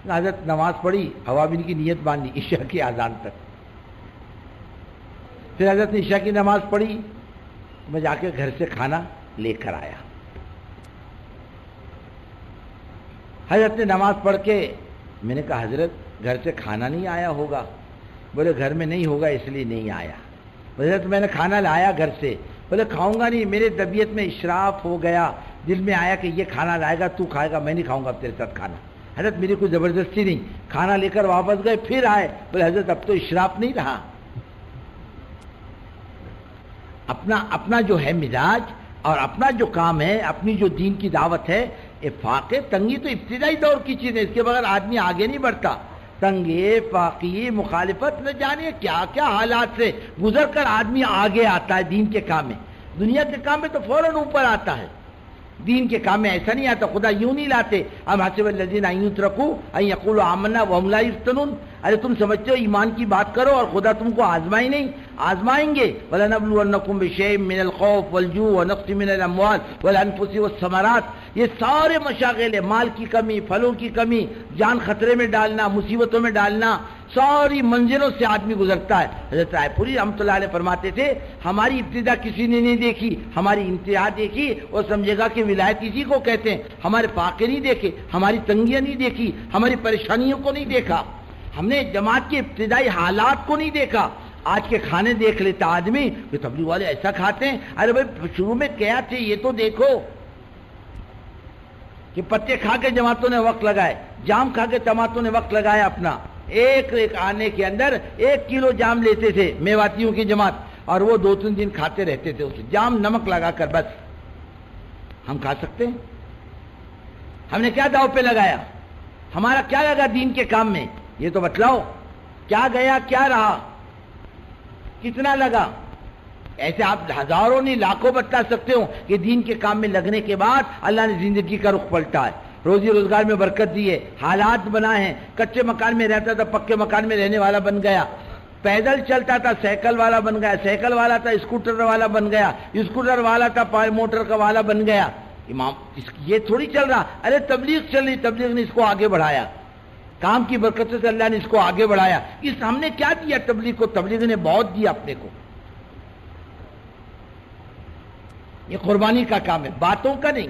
حضرت نماز پڑھی, اوابین کی نیت باندھی عشاء کی اذان تک. پھر حضرت نے عشاء کی نماز پڑھی, میں جا کے گھر سے کھانا لے کر آیا. حضرت نے نماز پڑھ کے, میں نے کہا حضرت گھر سے کھانا نہیں آیا ہوگا. بولے گھر میں نہیں ہوگا اس لیے نہیں آیا. حضرت میں نے کھانا لایا گھر سے. بولے کھاؤں گا نہیں, میرے طبیعت میں اشراف ہو گیا, دل میں آیا کہ یہ کھانا لائے گا تو کھائے گا, میں نہیں کھاؤں گا تیرے ساتھ کھانا. حضرت میری کوئی زبردستی نہیں, کھانا لے کر واپس گئے, پھر آئے. بولے حضرت اب تو اشراف نہیں رہا. اپنا جو ہے مزاج اور اپنا جو کام ہے, اپنی جو دین کی دعوت ہے, فاقے تنگی تو ابتدائی دور کی چیز ہے, اس کے بغیر آدمی آگے نہیں بڑھتا. تنگی, فاقی, مخالفت, نہ جانے کیا کیا حالات سے گزر کر آدمی آگے آتا ہے دین کے کام میں. دنیا کے کام میں تو فوراً اوپر آتا ہے, دین کے کام میں ایسا نہیں آتا. خدا یوں نہیں لاتے, ام حسب الذین ان یترکوا ان یقولوا آمنا وهم لا یفتنون. ارے تم سمجھتے ہو ایمان کی بات کرو اور خدا تم کو آزمائے نہیں, آزمائیں گے. وَلَنَبْلُوَنَّكُمْ بِشَيْءٍ مِّنَ الْخَوْفِ وَالْجُوعِ وَنَقْصٍ مِّنَ الْأَمْوَالِ وَالْأَنفُسِ وَالثَّمَرَاتِ. یہ سارے مشاغل ہیں, مال کی کمی, پھلوں کی کمی, جان خطرے میں ڈالنا, مصیبتوں میں ڈالنا, ساری منزلوں سے آدمی گزرتا ہے. حضرت رائے پوری رحمۃ اللہ علیہ فرماتے تھے ہماری ابتدا کسی نے نہیں دیکھی, ہماری انتہا دیکھی اور سمجھے گا کہ ولایت اسی کو کہتے ہیں. ہمارے فاقے نہیں دیکھے, ہماری تنگیاں نہیں دیکھی, ہماری پریشانیوں کو نہیں دیکھا, ہم نے جماعت کے ابتدائی حالات کو نہیں دیکھا. آج کے کھانے دیکھ لیتا آدمی کہ تبلیغ والے ایسا کھاتے ہیں. ارے بھائی شروع میں کیا تھے یہ تو دیکھو, کہ پتے کھا کے جماعتوں نے وقت لگائے, جام کھا کے جماعتوں نے وقت لگایا اپنا. ایک آنے کے اندر 1 کلو جام لیتے تھے میواتیوں کی جماعت, اور وہ 2-3 دن کھاتے رہتے تھے اسے جام نمک لگا کر. بس ہم کھا سکتے ہیں؟ ہم نے کیا داؤ پہ لگایا, ہمارا کیا لگا دین کے کام میں, یہ تو بتلاؤ. کیا گیا, کیا رہا, کتنا لگا؟ ایسے آپ ہزاروں نہیں لاکھوں بتا سکتے ہو کہ دین کے کام میں لگنے کے بعد اللہ نے زندگی کا رخ پلٹا ہے, روزی روزگار میں برکت دی ہے, حالات بنائے ہیں. کچے مکان میں رہتا تھا پکے مکان میں رہنے والا بن گیا, پیدل چلتا تھا سائیکل والا بن گیا, سائیکل والا تھا اسکوٹر والا بن گیا, اسکوٹر والا تھا موٹر کا والا بن گیا. امام یہ تھوڑی چل رہا, ارے تبلیغ چل رہی, تبلیغ نے اس کو آگے بڑھایا, کام کی برکت سے اللہ نے اس کو آگے بڑھایا. اس ہم نے کیا دیا تبلیغ کو, تبلیغ نے بہت دیا اپنے کو. یہ قربانی کا کام ہے, باتوں کا نہیں.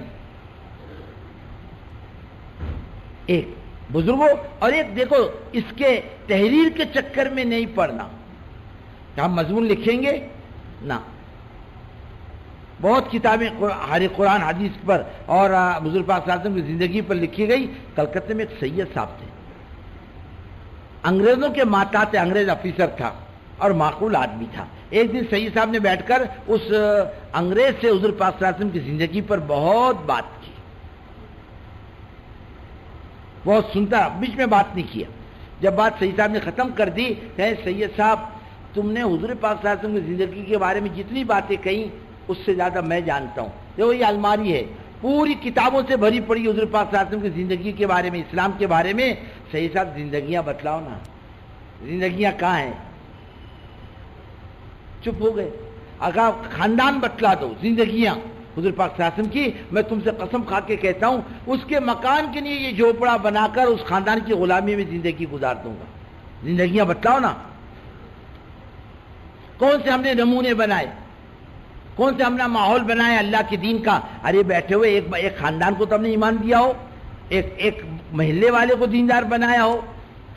ایک بزرگوں, اور ایک دیکھو اس کے تحریر کے چکر میں نہیں پڑنا کہ ہم مضمون لکھیں گے نا. بہت کتابیں قرآن حدیث پر اور حضور پاک صلی اللہ علیہ وسلم کی زندگی پر لکھی گئی. کلکتے میں ایک سید صاحب تھے, انگریزوں کے ماتحت انگریز افیسر تھا اور معقول آدمی تھا. ایک دن سید صاحب نے بیٹھ کر اس انگریز سے حضور پاک صلی اللہ علیہ وسلم کی زندگی پر بہت بات کی, بہت سنتا, بیچ میں بات نہیں کیا. جب بات سید صاحب نے ختم کر دی, کہے سید صاحب تم نے حضور پاک صلی اللہ علیہ وسلم کی زندگی کے بارے میں جتنی باتیں کہیں اس سے زیادہ میں جانتا ہوں. دیکھو یہ الماری ہے پوری کتابوں سے بھری پڑی حضور پاک صلی اللہ علیہ وسلم کی زندگی کے بارے میں, اسلام کے بارے میں. سید صاحب زندگیاں بتلاؤ نا, زندگیاں کہاں ہیں؟ چپ ہو گئے. اگر خاندان بتلا دو، زندگیاں حضور پاک صلی اللہ علیہ وسلم کی، میں تم سے قسم کھا کے کہتا ہوں اس کے مکان کے لیے یہ جھوپڑا بنا کر اس خاندان کی غلامی میں زندگی گزار دوں گا۔ زندگیاں بتلاؤ نا، کون سے ہم نے نمونے بنائے، کون سے ہم نے ماحول بنایا اللہ کے دین کا؟ ارے بیٹھے ہوئے ایک خاندان کو تو ہم نے ایمان دیا ہو، ایک محلے والے کو دیندار بنایا ہو،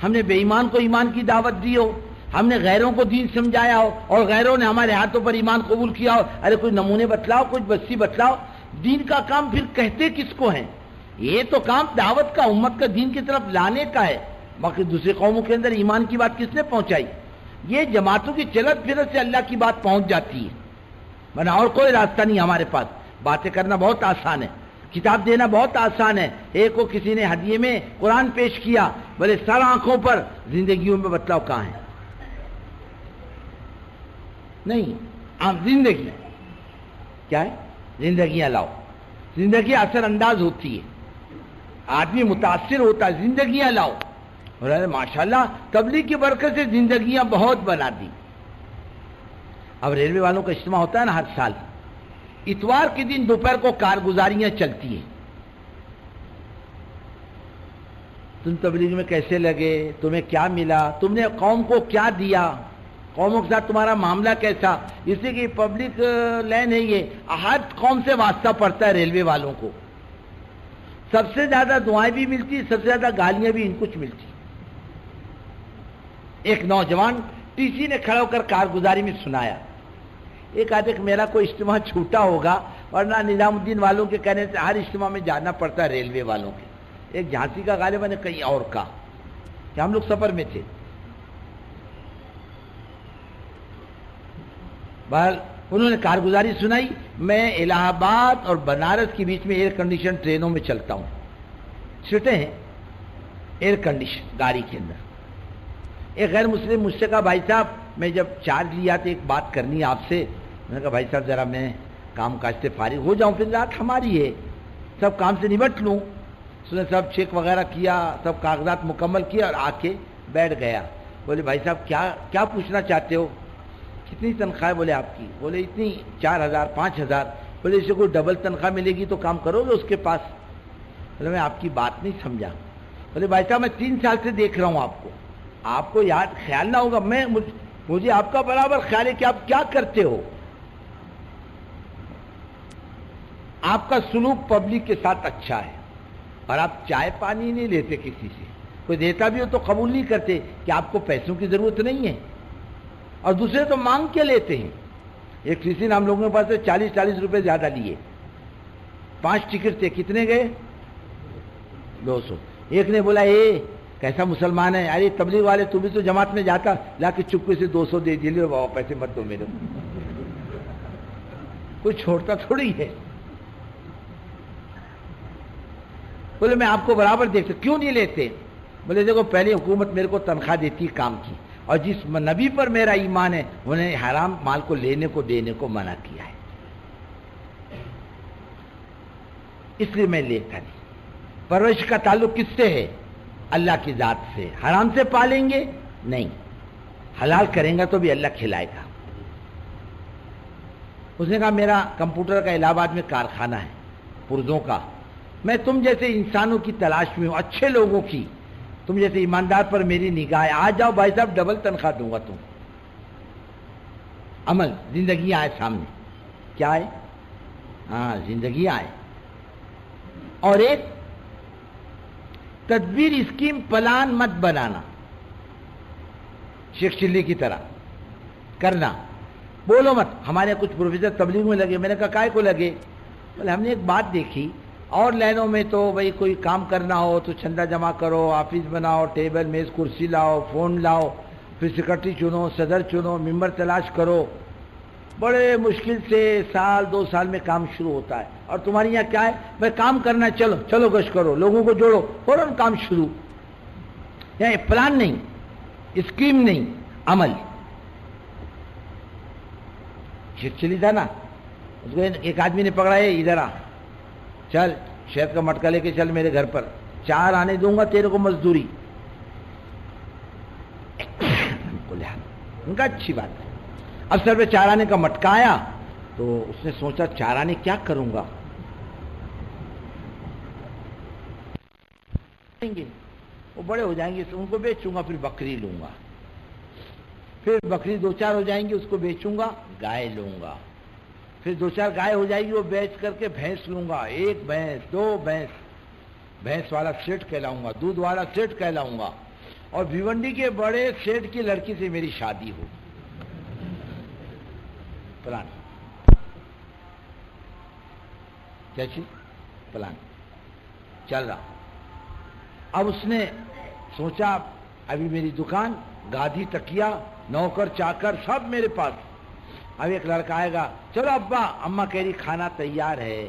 ہم نے بے ایمان کو ایمان کی دعوت دی ہو، ہم نے غیروں کو دین سمجھایا ہو اور غیروں نے ہمارے ہاتھوں پر ایمان قبول کیا ہو۔ ارے کوئی نمونے بتلاؤ، کچھ بستی بتلاؤ۔ دین کا کام پھر کہتے کس کو ہیں؟ یہ تو کام دعوت کا، امت کا دین کی طرف لانے کا ہے، باقی دوسری قوموں کے اندر ایمان کی بات کس نے پہنچائی؟ یہ جماعتوں کی چلت پھرت سے اللہ کی بات پہنچ جاتی ہے، ورنہ اور کوئی راستہ نہیں ہمارے پاس۔ باتیں کرنا بہت آسان ہے، کتاب دینا بہت آسان ہے۔ ایک کو کسی نے ہدیے میں قرآن پیش کیا، بولے سر آنکھوں پر، زندگیوں میں بتلاؤ کہاں ہے؟ نہیں، آپ زندگی کیا ہے؟ زندگیاں لاؤ۔ زندگی اثر انداز ہوتی ہے، آدمی متاثر ہوتا ہے، زندگیاں لاؤ۔ اور ماشاءاللہ تبلیغ کی برکت سے زندگیاں بہت بنا دی۔ اب ریلوے والوں کا اجتماع ہوتا ہے نا ہر سال، اتوار کے دن دوپہر کو کارگزاریاں چلتی ہیں۔ تم تبلیغ میں کیسے لگے، تمہیں کیا ملا، تم نے قوم کو کیا دیا، قوموں کے ساتھ تمہارا معاملہ کیسا؟ اس لیے کہ پبلک لین ہے، یہ ہر قوم سے واسطہ پڑتا ہے ریلوے والوں کو۔ سب سے زیادہ دعائیں بھی ملتی، سب سے زیادہ گالیاں بھی ان کچھ ملتی۔ ایک نوجوان ٹی سی نے کھڑا ہو کر کارگزاری میں سنایا، ایک آدھے کہ میرا کوئی اجتماع چھوٹا ہوگا، ورنہ نظام الدین والوں کے کہنے سے ہر اجتماع میں جانا پڑتا ہے ریلوے والوں کے۔ ایک جھانسی کا غالباً کہیں اور کا کہ ہم لوگ سفر میں تھے، بہرحال انہوں نے کارگزاری سنائی۔ میں الہ آباد اور بنارس کے بیچ میں ایئر کنڈیشن ٹرینوں میں چلتا ہوں، سیٹیں ہیں ایئر کنڈیشن گاڑی کے اندر۔ ایک غیر مسلم مجھ سے کہا بھائی صاحب میں جب چارج لیا تو ایک بات کرنی ہے آپ سے۔ میں نے کہا بھائی صاحب ذرا میں کام کاج سے فارغ ہو جاؤں، پھر رات ہماری ہے، سب کام سے نمٹ لوں۔ اس نے سب چیک وغیرہ کیا، سب کاغذات مکمل کیا اور آ کے بیٹھ گیا۔ بولے بھائی صاحب کیا پوچھنا چاہتے ہو؟ کتنی تنخواہ ہے بولے آپ کی؟ بولے اتنی 4000 5000۔ بولے اسے کوئی ڈبل تنخواہ ملے گی تو کام کرو گے اس کے پاس؟ بولے میں آپ کی بات نہیں سمجھا۔ بولے بھائی صاحب میں 3 سال سے دیکھ رہا ہوں آپ کو یاد خیال نہ ہوگا، مجھے آپ کا برابر خیال ہے کہ آپ کیا کرتے ہو۔ آپ کا سلوک پبلک کے ساتھ اچھا ہے اور آپ چائے پانی نہیں لیتے کسی سے، کوئی دیتا بھی ہو تو قبول نہیں کرتے کہ آپ کو پیسوں کی ضرورت نہیں ہے، اور دوسرے تو مانگ کے لیتے ہیں۔ ایک کسی نے ہم لوگوں کے پاس سے 40 روپے زیادہ لیے، 5 ٹکٹ تھے، کتنے گئے؟ 200۔ ایک نے بولا کیسا مسلمان ہے، ارے تبلیغ والے تم بھی تو جماعت میں جاتا، لا کے چپکے سے 200 دے دیے، بابا پیسے مت دو میرے، کوئی چھوڑتا تھوڑی ہے۔ بولے میں آپ کو برابر دیکھتا، کیوں نہیں لیتے؟ بولے دیکھو پہلے حکومت میرے کو تنخواہ دیتی کام کی، اور جس نبی پر میرا ایمان ہے انہیں حرام مال کو لینے کو دینے کو منع کیا ہے، اس لیے میں لیتا نہیں۔ پرورش کا تعلق کس سے ہے؟ اللہ کی ذات سے۔ حرام سے پالیں گے نہیں، حلال کریں گا تو بھی اللہ کھلائے گا۔ اس نے کہا میرا کمپیوٹر کا الہ آباد میں کارخانہ ہے پرزوں کا، میں تم جیسے انسانوں کی تلاش میں ہوں، اچھے لوگوں کی، تم جیسے ایماندار پر میری نگاہ ہے، آ جاؤ بھائی صاحب ڈبل تنخواہ دوں گا تم۔ عمل زندگی آئے سامنے، کیا ہے؟ ہاں زندگی آئے۔ اور ایک تدبیر، اسکیم، پلان مت بنانا، شیخ چلی کی طرح کرنا، بولو مت۔ ہمارے کچھ پروفیسر تبلیغ میں لگے، میں نے کہا کائے کو لگے؟ بولے ہم نے ایک بات دیکھی، اور لائنوں میں تو بھائی کوئی کام کرنا ہو تو چندہ جمع کرو، آفس بناؤ، ٹیبل میز کرسی لاؤ، فون لاؤ، پھر سیکرٹری چنو، صدر چنو، ممبر تلاش کرو، بڑے مشکل سے 1-2 سال میں کام شروع ہوتا ہے۔ اور تمہاری یہاں کیا ہے؟ میں کام کرنا، چلو گشت کرو، لوگوں کو جوڑو، فوراً کام شروع۔ یہاں پلان نہیں، اسکیم نہیں، عمل۔ چلی تھا نا، اس کو ایک آدمی نے پکڑا ہے، ادھر آ، چل شہد کا مٹکا لے کے چل میرے گھر پر، 4 آنے دوں گا تیرے کو مزدوری۔ ان کا اچھی بات ہے، اب سر پہ چارانے کا مٹکا آیا تو اس نے سوچا چارانے کیا کروں گا، وہ بڑے ہو جائیں گے ان کو بیچوں گا، پھر بکری لوں گا، پھر بکری 2-4 ہو جائیں گی اس کو بیچوں گا، گائے لوں گا، پھر 2-4 گائے ہو جائے گی وہ بیچ کر کے بھینس لوں گا، 1 بھینس 2 بھینس، بھینس والا سیٹ کہلاؤں گا، دودھ والا سیٹ کہلاؤں گا، اور بھیونڈی کے بڑے سیٹ کی لڑکی سے میری شادی ہو۔ پلان کیا چیز؟ پلان چل رہا۔ اب اس نے سوچا ابھی میری دکان، گادھی تکیا، نوکر چاکر سب میرے پاس، اب ایک لڑکا آئے گا، چلو ابا اماں کہہ رہی کھانا تیار ہے،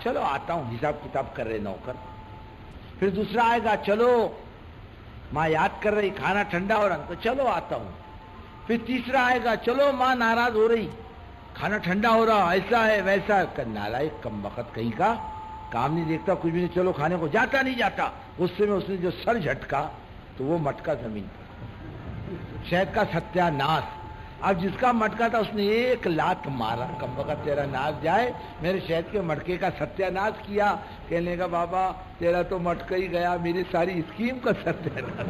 چلو آتا ہوں، حساب کتاب کر رہے نوکر۔ پھر دوسرا آئے گا، چلو ماں یاد کر رہی کھانا ٹھنڈا ہو رہا تو چلو آتا ہوں۔ پھر تیسرا آئے گا، چلو ماں ناراض ہو رہی کھانا ٹھنڈا ہو رہا، ایسا ہے ویسا ہے، نالائق کم وقت کہیں کا، کام نہیں دیکھتا کچھ بھی نہیں، چلو کھانے کو جاتا نہیں جاتا۔ غصے میں اس نے جو سر جھٹکا تو وہ مٹکا زمین پر، شہد کا ستیہ ناس۔ اب جس کا مٹکا تھا اس نے 1 لات مارا، کم وقت تیرا ناس جائے، میرے شہد کے مٹکے کا ستیہ ناس کیا۔ کہنے کا بابا تیرا تو مٹکا ہی گیا، میری ساری اسکیم کا ستیہ ناس۔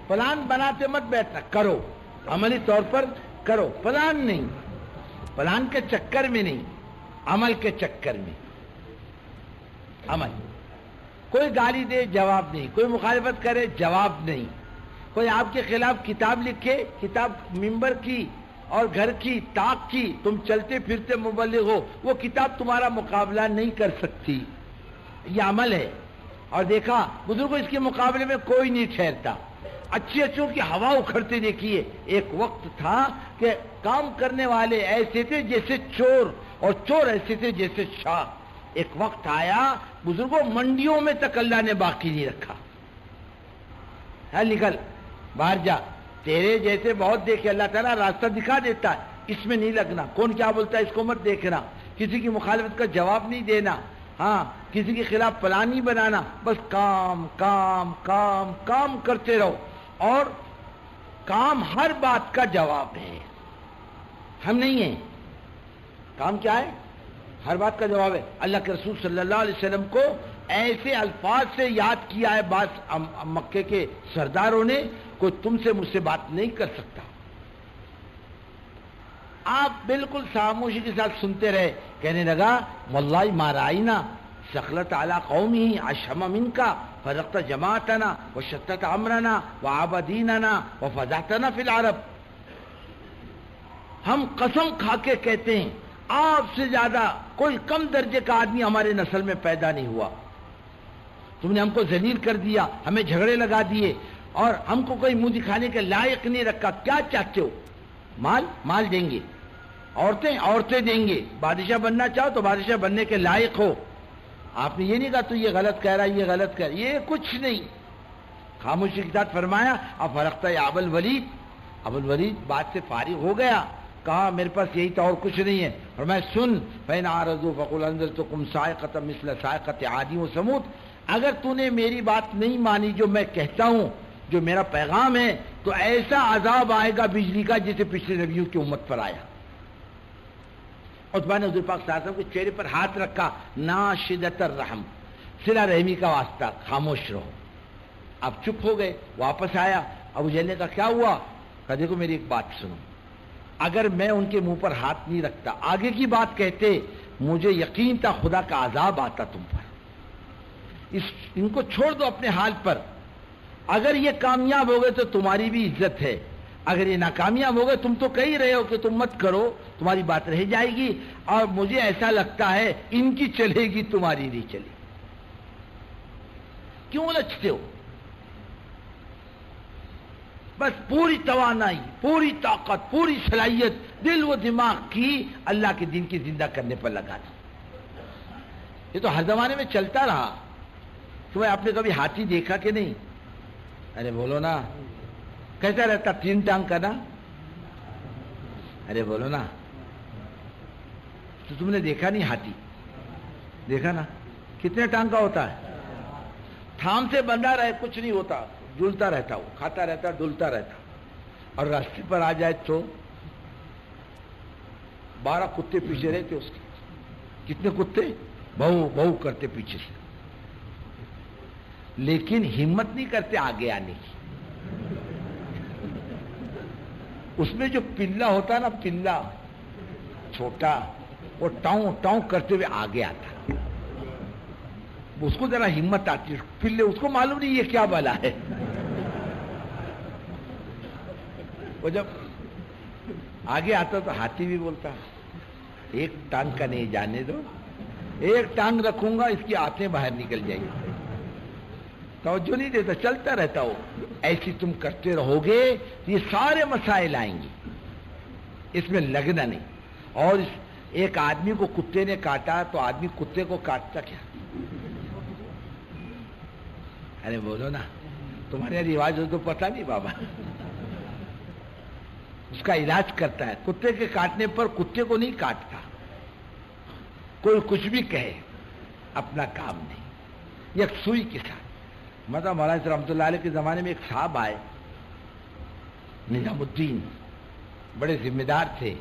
پلان بناتے مت بیٹھنا، کرو عملی طور پر کرو، پلان نہیں، پلان کے چکر میں نہیں، عمل کے چکر میں۔ عمل، کوئی گالی دے جواب نہیں، کوئی مخالفت کرے جواب نہیں، کوئی آپ کے خلاف کتاب لکھے، کتاب ممبر کی اور گھر کی طاق کی، تم چلتے پھرتے مبلغ ہو، وہ کتاب تمہارا مقابلہ نہیں کر سکتی، یہ عمل ہے۔ اور دیکھا بزرگوں اس کے مقابلے میں کوئی نہیں ٹھہرتا۔ اچھی اچھوں کی ہوا اکھڑتے دیکھیے، ایک وقت تھا کہ کام کرنے والے ایسے تھے جیسے چور، اور چور ایسے تھے جیسے شاہ۔ ایک وقت آیا بزرگوں منڈیوں میں تک اللہ نے باقی نہیں رکھا، ہے نکل باہر جا، تیرے جیسے بہت دیکھے، اللہ تعالیٰ راستہ دکھا دیتا ہے، اس میں نہیں لگنا، کون کیا بولتا ہے اس کو مت دیکھنا، کسی کی مخالفت کا جواب نہیں دینا، ہاں کسی کے خلاف پلان نہیں بنانا، بس کام کام کام کام کرتے رہو، اور کام ہر بات کا جواب ہے، ہم نہیں ہیں، کام کیا ہے؟ ہر بات کا جواب ہے۔ اللہ کے رسول صلی اللہ علیہ وسلم کو ایسے الفاظ سے یاد کیا ہے بعض مکے کے سرداروں نے، کوئی تم سے مجھ سے بات نہیں کر سکتا، آپ بالکل خاموشی کے ساتھ سنتے رہے۔ کہنے لگا واللہ ما رأینا سخلت علی قومہ اشہم منک فرقت جماعتنا وشتت امرنا وعبدیننا وفضحتنا فی العرب، ہم قسم کھا کے کہتے ہیں آپ سے زیادہ کوئی کم درجے کا آدمی ہمارے نسل میں پیدا نہیں ہوا، تم نے ہم کو ذلیل کر دیا، ہمیں جھگڑے لگا دیے، اور ہم کو کوئی منہ دکھانے کے لائق نہیں رکھا، کیا چاہتے ہو؟ مال، مال دیں گے، عورتیں، عورتیں دیں گے، بادشاہ بننا چاہو تو بادشاہ بننے کے لائق ہو، آپ نے یہ نہیں کہا تو یہ غلط کہہ رہا ہے، یہ غلط کہہ رہا ہے، یہ کچھ نہیں، خاموشی کے ساتھ فرمایا اب فرقتہ یا ابو الولید، ابو الولید بات سے فارغ ہو گیا، کہا میرے پاس یہی تو اور کچھ نہیں ہے، اور میں سن فَإِنْ عَارَضُوا فَقُلْ أَنذَرْتُكُمْ صَاعِقَةً مِثْلَ صَاعِقَةِ عَادٍ وَثَمُودَ، اگر تو نے میری بات نہیں مانی جو میں کہتا ہوں، جو میرا پیغام ہے، تو ایسا عذاب آئے گا بجلی کا جسے پچھلے نبیوں کی امت پر آیا۔ عتبہ نے حضور پاک صلی اللہ علیہ وسلم کے چہرے پر ہاتھ رکھا، ناشدۃ الرحم، صلہ رحمی کا واسطہ، خاموش رہو۔ اب چپ ہو گئے، واپس آیا، ابو جہل نے کہا کیا ہوا؟ کہا دیکھو میری ایک بات سنو، اگر میں ان کے منہ پر ہاتھ نہیں رکھتا، آگے کی بات کہتے، مجھے یقین تھا خدا کا عذاب آتا تم پر، ان کو چھوڑ دو اپنے حال پر، اگر یہ کامیاب ہو گئے تو تمہاری بھی عزت ہے، اگر یہ ناکامیاب ہو گئے، تم تو کہہ رہے ہو کہ تم مت کرو، تمہاری بات رہ جائے گی، اور مجھے ایسا لگتا ہے ان کی چلے گی تمہاری نہیں چلے، کیوں لچتے ہو؟ بس پوری توانائی، پوری طاقت، پوری صلاحیت دل و دماغ کی اللہ کے دین کی زندہ کرنے پر لگا دی۔ یہ تو ہر زمانے میں چلتا رہا۔ تو آپ نے کبھی ہاتھی دیکھا کہ نہیں؟ ارے بولو نا، کیسا رہتا؟ 3 ٹانگ کا نا؟ ارے بولو نا، تو تم نے دیکھا نہیں ہاتھی؟ دیکھا نا کتنے ٹانگ کا ہوتا ہے؟ تھام سے بندھا رہے کچھ نہیں ہوتا، جلتا رہتا، وہ کھاتا رہتا، ڈلتا رہتا، اور راستے پر آ جائے تو 12 کتے پیچھے رہتے اس کے. کتنے کتے؟ بہو بہو کرتے پیچھے سے، لیکن ہمت نہیں کرتے آگے آنے کی. اس میں جو پلا ہوتا ہے نا، پلا چھوٹا، وہ ٹاؤں ٹاؤں کرتے ہوئے آگے آتا، اس کو ذرا ہمت آتی ہے. پلے اس کو معلوم نہیں یہ کیا بلا ہے. وہ جب آگے آتا تو ہاتھی بھی بولتا ایک ٹانگ کا نہیں جانے دو، ایک ٹانگ رکھوں گا اس کی آنتیں باہر نکل جائیں گی. توجہ نہیں دیتا، چلتا رہتا ہو. ایسی تم کرتے رہو گے تو یہ سارے مسائل آئیں گے، اس میں لگنا نہیں. اور ایک آدمی کو کتے نے کاٹا تو آدمی کتے کو کاٹتا کیا؟ ارے بولو نا، تمہارے رواج ہو تو پتہ نہیں بابا. اس کا علاج کرتا ہے. کتے کے کاٹنے پر کتے کو نہیں کاٹتا. کوئی کچھ بھی کہے، اپنا کام نہیں. ایک سوئی کے ساتھ. مطلب مولانا رحمۃ اللہ علیہ کے زمانے میں ایک صاحب آئے، نظام الدین، بڑے ذمہ دار تھے.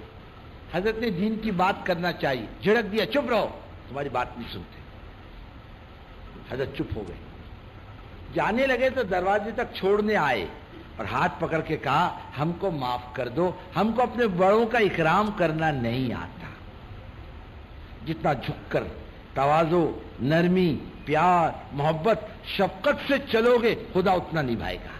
حضرت نے دین کی بات کرنا چاہیے، جھڑک دیا چپ رہو، تمہاری بات نہیں سنتے. حضرت چپ ہو گئے. جانے لگے تو دروازے تک چھوڑنے آئے اور ہاتھ پکڑ کے کہا ہم کو معاف کر دو، ہم کو اپنے بڑوں کا اکرام کرنا نہیں آتا. جتنا جھک کر تواضع، نرمی، پیار، محبت، شفقت سے چلو گے خدا اتنا نبھائے گا.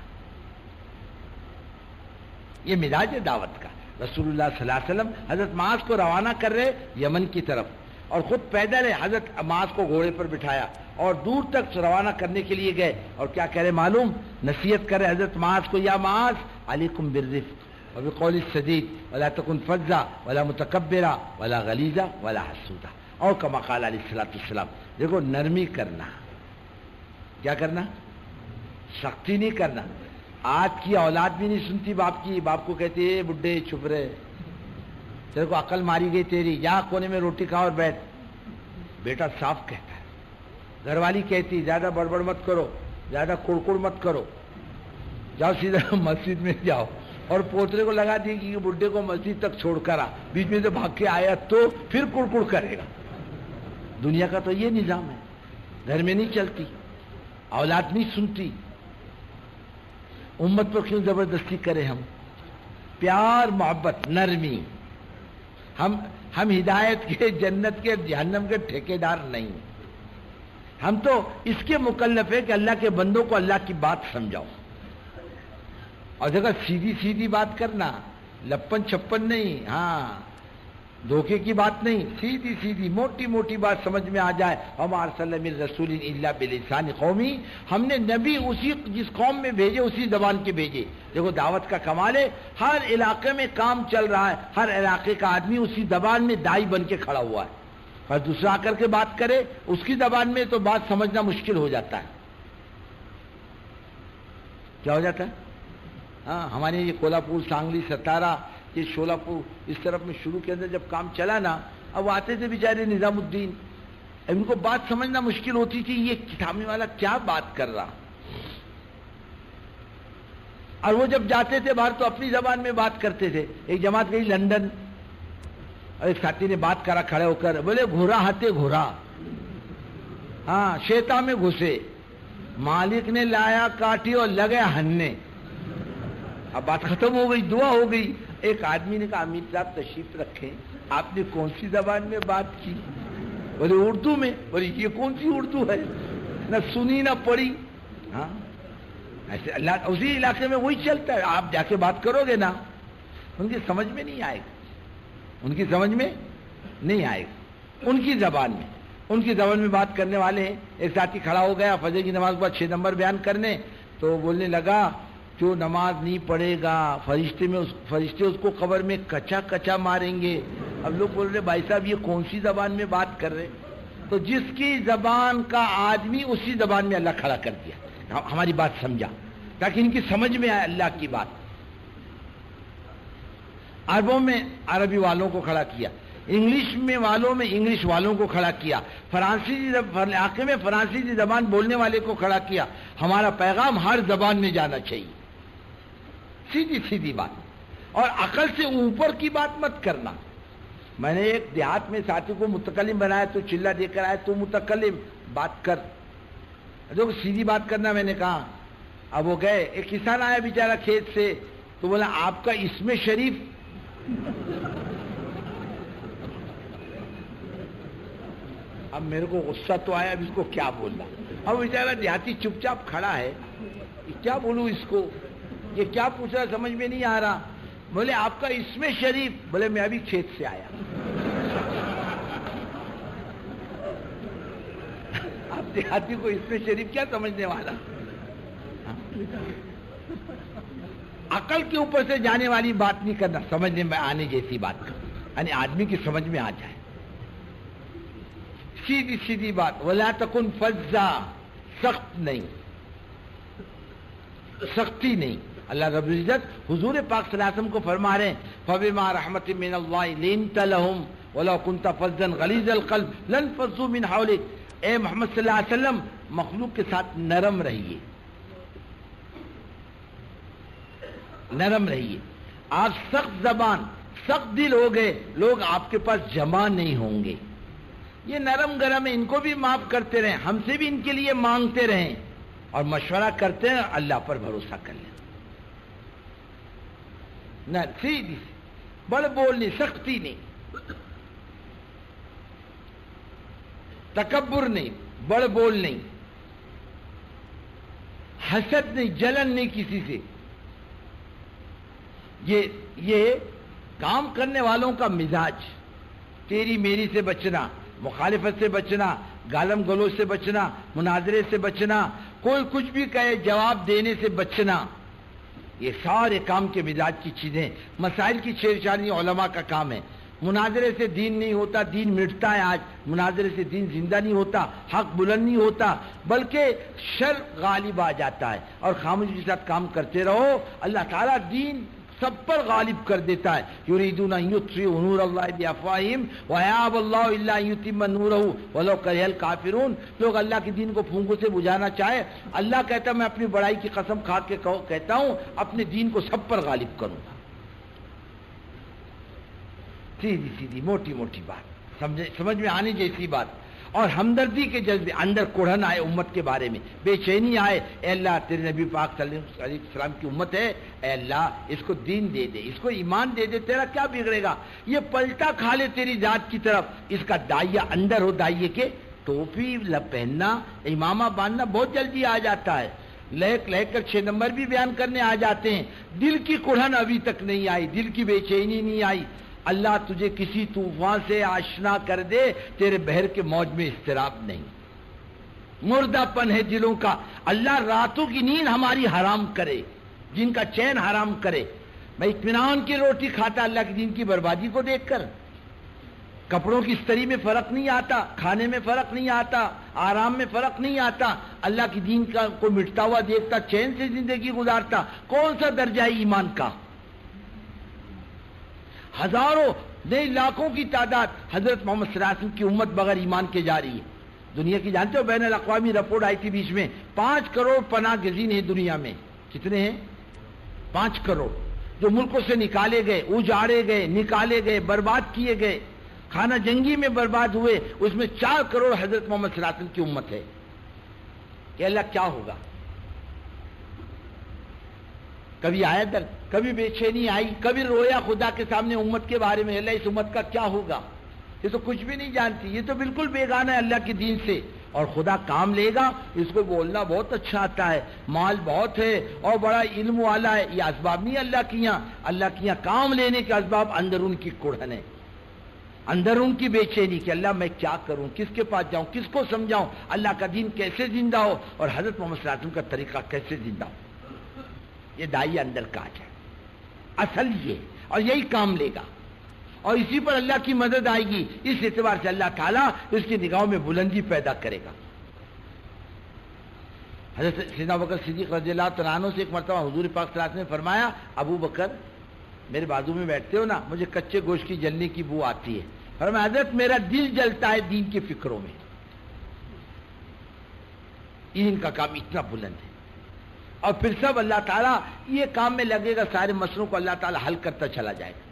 یہ مزاج ہے دعوت کا. رسول اللہ صلی اللہ علیہ وسلم حضرت معاذ کو روانہ کر رہے یمن کی طرف، اور خود پیدل ہے. حضرت معاذ کو گھوڑے پر بٹھایا اور دور تک روانہ کرنے کے لیے گئے. اور کیا کہہ رہے معلوم؟ نصیحت کرے حضرت معاذ کو، یا معاذ علیکم بالرفق وبقول السدید ولا تکن فظا ولا متکبرا ولا غلیظا ولا حسودا. اور کما قال علیہ الصلوۃ والسلام. دیکھو نرمی کرنا، کیا کرنا؟ سختی نہیں کرنا. آج کی اولاد بھی نہیں سنتی باپ کی. باپ کو کہتے ہیں بڈھے چھپ رہے، تیرے کو عقل ماری گئی تیری، جا کونے میں روٹی کھا اور بیٹھ. بیٹا صاف کہتا ہے. گھر والی کہتی زیادہ بڑبڑ مت کرو، زیادہ کڑکڑ مت کرو، جاؤ سیدھا مسجد میں جاؤ. اور پوترے کو لگا دی کہ بڈھے کو مسجد تک چھوڑ کر آ، بیچ میں سے بھاگ کے آیا تو پھر کڑکڑ کرے گا. دنیا کا تو یہ نظام ہے. گھر میں نہیں چلتی، اولاد نہیں سنتی. امت پر کیوں زبردستی کرے ہم؟ پیار، محبت، نرمی. ہم ہدایت کے، جنت کے، جہنم کے ٹھیکیدار نہیں. ہم تو اس کے مکلف ہے کہ اللہ کے بندوں کو اللہ کی بات سمجھاؤ. اور جگہ سیدھی سیدھی بات کرنا، لپن چھپن نہیں، ہاں دھوکے کی بات نہیں، سیدھی سیدھی موٹی موٹی بات سمجھ میں آ جائے. وما ارسلنا من رسول الا بلسان قومی. ہم نے نبی اسی جس قوم میں بھیجے اسی زبان کے بھیجے. دیکھو دعوت کا کمال ہے، ہر علاقے میں کام چل رہا ہے، ہر علاقے کا آدمی اسی زبان میں دائی بن کے کھڑا ہوا ہے. اور دوسرا آ کر کے بات کرے اس کی زبان میں تو بات سمجھنا مشکل ہو جاتا ہے. کیا ہو جاتا ہے؟ ہاں ہمارے یہ کولہاپور، سانگلی، ستارہ، یہ شولاپور اس طرف میں شروع کے اندر جب کام چلا نا، اب آتے تھے بیچارے نظام الدین، ان کو بات سمجھنا مشکل ہوتی تھی، یہ کتابی والا کیا بات کر رہا. اور وہ جب جاتے تھے باہر تو اپنی زبان میں بات کرتے تھے. ایک جماعت گئی لندن اور ایک ساتھی نے بات کرا کھڑے ہو کر، بولے گھوڑا ہاتھے گھوڑا، ہاں شیطان میں گھسے، مالک نے لایا کاٹی اور لگے ہننے. اب بات ختم ہو گئی، دعا ہو گئی. ایک آدمی نے کہا امیر صاحب تشریف رکھیں، آپ نے کون سی زبان میں بات کی؟ بولے اردو میں. بولے یہ کون سی اردو ہے، نہ سنی نہ پڑھی. ہاں ایسے اللہ اسی علاقے میں وہی چلتا ہے. آپ جا کے بات کرو گے نا، ان کی سمجھ میں نہیں آئے گا، ان کی سمجھ میں نہیں آئے گا. ان کی زبان میں بات کرنے والے ہیں. ایک ساتھی کھڑا ہو گیا فجر کی نماز کے بعد 6 نمبر بیان کرنے، تو بولنے لگا جو نماز نہیں پڑھے گا فرشتے اس کو قبر میں کچا کچا ماریں گے. اب لوگ بول رہے بھائی صاحب یہ کون سی زبان میں بات کر رہے؟ تو جس کی زبان کا آدمی اسی زبان میں اللہ کھڑا کر دیا. ہماری بات سمجھا تاکہ ان کی سمجھ میں آئے اللہ کی بات. عربوں میں عربی والوں کو کھڑا کیا، انگلش میں والوں میں انگلش والوں کو کھڑا کیا، علاقے میں فرانسیسی زبان بولنے والے کو کھڑا کیا. ہمارا پیغام ہر زبان میں جانا چاہیے، سیدھی سیدھی بات. اور عقل سے اوپر کی بات مت کرنا. میں نے ایک دیہات میں ساتھی کو متکلم بنایا تو چلا دے کر آیا، تو متکلم بات کر، جو سیدھی بات کرنا. میں نے کہا اب وہ گئے، ایک کسان آیا بیچارہ کھیت سے، تو بولا آپ کا اسم شریف. اب میرے کو غصہ تو آیا، اب اس کو کیا بولنا. اب بیچارہ دیہاتی چپ چاپ کھڑا ہے، کیا بولوں اس کو، یہ کیا پوچھ رہا سمجھ میں نہیں آ رہا. بولے آپ کا اسم شریف. بولے میں ابھی کھیت سے آیا. آپ دیہاتی کو اسم شریف کیا سمجھنے والا. عقل کے اوپر سے جانے والی بات نہیں کرنا، سمجھنے میں آنے جیسی بات کر، یعنی آدمی کی سمجھ میں آ جائے. سیدھی سیدھی بات. ولا تکن فظا، سخت نہیں، سختی نہیں. اللہ رب العزت حضور پاک صلی اللہ علیہ وسلم کو فرما رہے ہیں فبما رحمت من اللہ لنت لهم ولو كنت فظا غلیظ القلب لانفضوا من حولك. اے محمد صلی اللہ علیہ وسلم مخلوق کے ساتھ نرم رہیے، نرم رہیے. آپ سخت زبان سخت دل ہو گئے، لوگ آپ کے پاس جمع نہیں ہوں گے. یہ نرم گرم ہے، ان کو بھی معاف کرتے رہیں، ہم سے بھی ان کے لیے مانگتے رہیں اور مشورہ کرتے ہیں، اللہ پر بھروسہ کر لیں. نہ سیدھی بڑ بول نہیں، سختی نہیں، تکبر نہیں، بڑ بول نہیں، حسد نہیں، جلن نہیں کسی سے. یہ کام کرنے والوں کا مزاج. تیری میری سے بچنا، مخالفت سے بچنا، گالم گلوچ سے بچنا، مناظرے سے بچنا، کوئی کچھ بھی کہے جواب دینے سے بچنا، یہ سارے کام کے مزاج کی چیزیں. مسائل کی چھیڑچھاڑی علماء کا کام ہے. مناظرے سے دین نہیں ہوتا، دین مٹتا ہے. آج مناظرے سے دین زندہ نہیں ہوتا، حق بلند نہیں ہوتا، بلکہ شر غالب آ جاتا ہے. اور خاموشی کے ساتھ کام کرتے رہو، اللہ تعالیٰ دین سب پر غالب کر دیتا ہے. یریدون ان یطفئوا نور اللہ بافواہہم ویأبی اللہ الا ان یتم نورہ ولو کرہ الکافرون. لوگ اللہ کے دین کو پھونکوں سے بجھانا چاہے، اللہ کہتا ہے میں اپنی بڑائی کی قسم کھا کے کہتا ہوں اپنے دین کو سب پر غالب کروں گا. سیدھی سیدھی موٹی موٹی بات، سمجھ میں آنے جیسی بات. اور ہمدردی کے جذبے، اندر کوڑھن آئے امت کے بارے میں، بے چینی آئے. اے اللہ تیرے نبی پاک صلی اللہ علیہ وسلم کی امت ہے، اے اللہ اس کو دین دے دے، اس کو ایمان دے دے، تیرا کیا بگڑے گا. یہ پلٹا کھا لے تیری ذات کی طرف، اس کا دائیا اندر ہو. دائیے کے ٹوپی پہننا، امامہ باندھنا بہت جلدی آ جاتا ہے، لہک لہک کر 6 نمبر بھی بیان کرنے آ جاتے ہیں. دل کی کوڑھن ابھی تک نہیں آئی، دل کی بے چینی نہیں آئی. اللہ تجھے کسی طوفان سے آشنا کر دے، تیرے بحر کے موج میں اضطراب نہیں. مردہ پن ہے دلوں کا. اللہ راتوں کی نیند ہماری حرام کرے، جن کا چین حرام کرے. میں اطمینان کی روٹی کھاتا اللہ کے دین کی بربادی کو دیکھ کر. کپڑوں کی استری میں فرق نہیں آتا، کھانے میں فرق نہیں آتا، آرام میں فرق نہیں آتا. اللہ کی دین کا کو مٹتا ہوا دیکھتا، چین سے زندگی گزارتا. کون سا درجہ ہے ایمان کا؟ ہزاروں نہیں لاکھوں کی تعداد حضرت محمد صلی اللہ علیہ وسلم کی امت بغیر ایمان کے جا رہی ہے. دنیا کی جانتے ہو بین الاقوامی رپورٹ آئی تھی بیچ میں، 5 کروڑ پناہ گزین ہیں دنیا میں. کتنے ہیں؟ 5 کروڑ. جو ملکوں سے نکالے گئے، اجاڑے گئے، نکالے گئے، برباد کیے گئے، خانہ جنگی میں برباد ہوئے، اس میں 4 کروڑ حضرت محمد صلی اللہ علیہ وسلم کی امت ہے. کہ اللہ کیا ہوگا؟ کبھی آیا درد، کبھی بے چینی آئی، کبھی رویا خدا کے سامنے امت کے بارے میں، اللہ اس امت کا کیا ہوگا؟ یہ تو کچھ بھی نہیں جانتی، یہ تو بالکل بیگانہ ہے اللہ کے دین سے. اور خدا کام لے گا، اس کو بولنا بہت اچھا آتا ہے، مال بہت ہے اور بڑا علم والا ہے. یہ اسباب نہیں اللہ کی یہاں. اللہ کی یہاں کام لینے کے اسباب اندر ان کی کوڑھن ہے، اندر ان کی بے چینی کہ اللہ میں کیا کروں، کس کے پاس جاؤں، کس کو سمجھاؤں، اللہ کا دین کیسے زندہ ہو اور حضرت محمد صلی اللہ علیہ وسلم کا طریقہ کیسے زندہ ہو. یہ دائی اندر کاج ہے اصل یہ، اور یہی کام لے گا اور اسی پر اللہ کی مدد آئے گی. اس اعتبار سے اللہ تعالیٰ اس کی نگاہوں میں بلندی پیدا کرے گا. حضرت سیدنا ابوبکر صدیق رضی اللہ تعالیٰ عنہ سے ایک مرتبہ حضور پاک صلی اللہ علیہ وسلم نے فرمایا، ابو بکر میرے بازو میں بیٹھتے ہو نا، مجھے کچے گوشت کی جلنے کی بو آتی ہے. فرمایا حضرت میرا دل جلتا ہے دین کی فکروں میں. ان کا کام اتنا بلند ہے. اور پھر سب اللہ تعالیٰ یہ کام میں لگے گا، سارے مسئلوں کو اللہ تعالیٰ حل کرتا چلا جائے گا.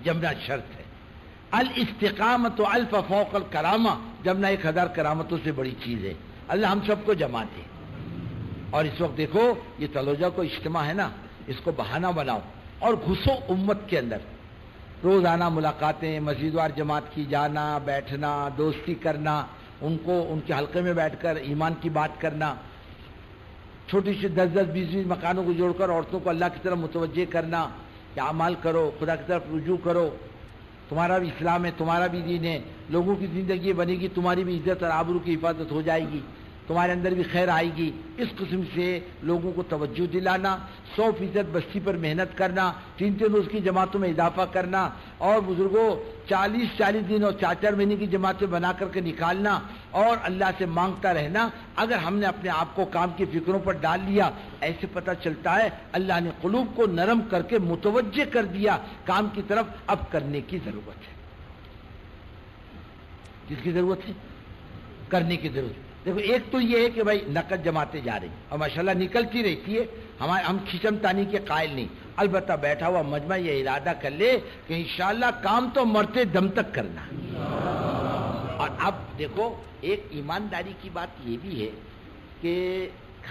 جمنا شرط ہے. الاستقامت الف فوق الکرامہ، جمنا 1000 کرامتوں سے بڑی چیز ہے. اللہ ہم سب کو جما دے. اور اس وقت دیکھو یہ تلوجہ کو اجتماع ہے نا، اس کو بہانہ بناؤ اور گھسو امت کے اندر. روزانہ ملاقاتیں، مسجد وار جماعت کی جانا، بیٹھنا، دوستی کرنا، ان کو ان کے حلقے میں بیٹھ کر ایمان کی بات کرنا، چھوٹی سی 10-10 20-20 مکانوں کو جوڑ کر عورتوں کو اللہ کی طرف متوجہ کرنا کہ اعمال کرو، خدا کی طرف رجوع کرو، تمہارا بھی اسلام ہے، تمہارا بھی دین ہے، لوگوں کی زندگی بنے گی، تمہاری بھی عزت اور آبرو کی حفاظت ہو جائے گی، تمہارے اندر بھی خیر آئے گی. اس قسم سے لوگوں کو توجہ دلانا، 100% بستی پر محنت کرنا، 3 روز کی جماعتوں میں اضافہ کرنا، اور بزرگوں 40 دن اور 4 مہینے کی جماعتیں بنا کر کے نکالنا، اور اللہ سے مانگتا رہنا. اگر ہم نے اپنے آپ کو کام کی فکروں پر ڈال لیا، ایسے پتہ چلتا ہے اللہ نے قلوب کو نرم کر کے متوجہ کر دیا کام کی طرف. اب کرنے کی ضرورت ہے. کس کی ضرورت ہے؟ کرنے کی ضرورت ہے. دیکھو ایک تو یہ ہے کہ بھائی نقد جماعتیں جا رہی اور ماشاءاللہ نکلتی رہتی ہے، ہم کھچم تانی کے قائل نہیں. البتہ بیٹھا ہوا مجمع یہ ارادہ کر لے کہ انشاءاللہ کام تو مرتے دم تک کرنا. اور اب دیکھو ایک ایمانداری کی بات یہ بھی ہے کہ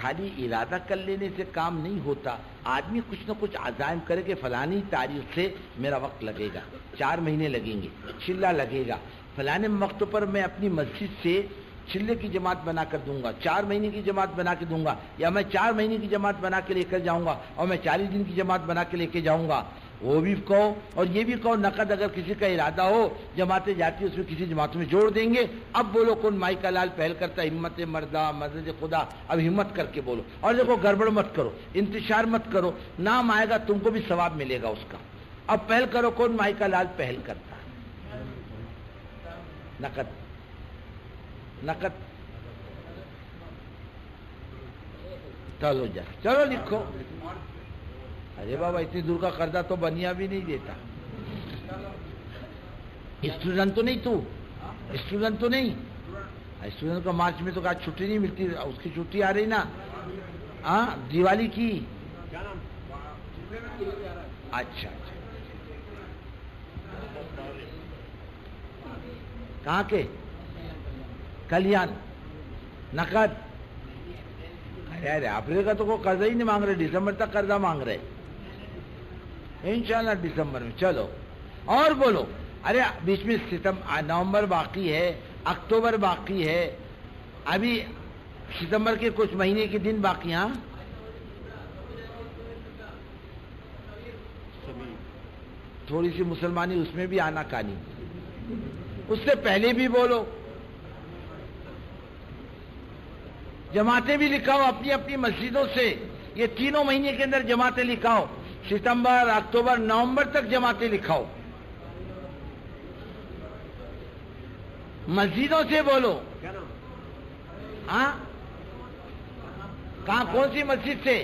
خالی ارادہ کر لینے سے کام نہیں ہوتا. آدمی کچھ نہ کچھ عزائم کرے کہ فلانی تاریخ سے میرا وقت لگے گا، 4 مہینے لگیں گے، چلہ لگے گا، فلانے وقت پر میں اپنی مسجد سے چلے کی جماعت بنا کر دوں گا، 4 مہینے کی جماعت بنا کے دوں گا، یا میں 4 مہینے کی جماعت بنا کے لے کر جاؤں گا اور میں 40 دن کی جماعت بنا کے لے کے جاؤں گا. وہ بھی کہو اور یہ بھی کہو نقد اگر کسی کا ارادہ ہو جماعتیں جاتی اس میں کسی جماعت میں جوڑ دیں گے. اب بولو کون مائی کا لال پہل کرتا ہے، ہمت مردہ مدد خدا. اب ہمت کر کے بولو اور دیکھو گڑبڑ مت کرو، انتشار مت کرو، نام آئے گا تم کو بھی ثواب ملے گا اس کا. اب پہل کرو کون مائی کا لال پہل کرتا ہے. نقد چلو لکھو. ارے بابا اتنی دور کا قرضہ تو بنیا بھی نہیں دیتا. اسٹوڈنٹ تو نہیں، تو اسٹوڈنٹ تو نہیں. اسٹوڈنٹ کو مارچ میں تو آج چھٹی نہیں ملتی، اس کی چھٹی آ رہی نا. ہاں دیوالی کی. اچھا کہاں کے کلیان نقد. ارے اپریل کا تو کوئی قرضہ ہی نہیں مانگ رہے، دسمبر تک قرضہ مانگ رہے. انشاءاللہ دسمبر میں. چلو اور بولو. ارے بیچ میں نومبر باقی ہے، اکتوبر باقی ہے، ابھی ستمبر کے کچھ مہینے کے دن باقی. ہاں تھوڑی سی مسلمانی اس میں بھی آنا کانی. اس سے پہلے بھی بولو. جماعتیں بھی لکھاؤ اپنی اپنی مسجدوں سے. یہ 3 مہینے کے اندر جماعتیں لکھاؤ، ستمبر اکتوبر نومبر تک جماعتیں لکھاؤ. مسجدوں سے بولو. ہاں کہاں کون سی مسجد سے؟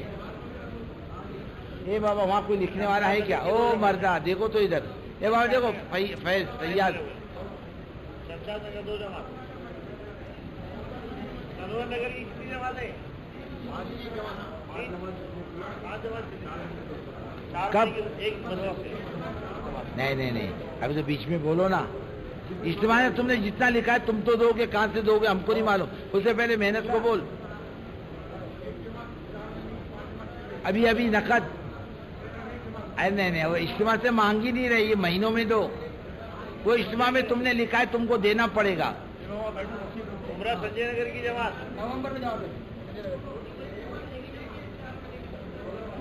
اے بابا وہاں کوئی لکھنے والا ہے کیا؟ او مردہ دیکھو تو ادھر. اے بابا دیکھو فیض فیاض. کب؟ نہیں ابھی تو بیچ میں بولو نا. اجتماع میں تم نے جتنا لکھا ہے تم تو دو گے، کہاں سے دو گے ہم کو نہیں معلوم. اس سے پہلے محنت کو بول. ابھی نقد. نہیں وہ اجتماع سے مانگ ہی نہیں رہی، یہ مہینوں میں دو. وہ اجتماع میں تم نے لکھا ہے تم کو دینا پڑے گا. سنجے نگر کی جماعت نومبر میں جاؤ.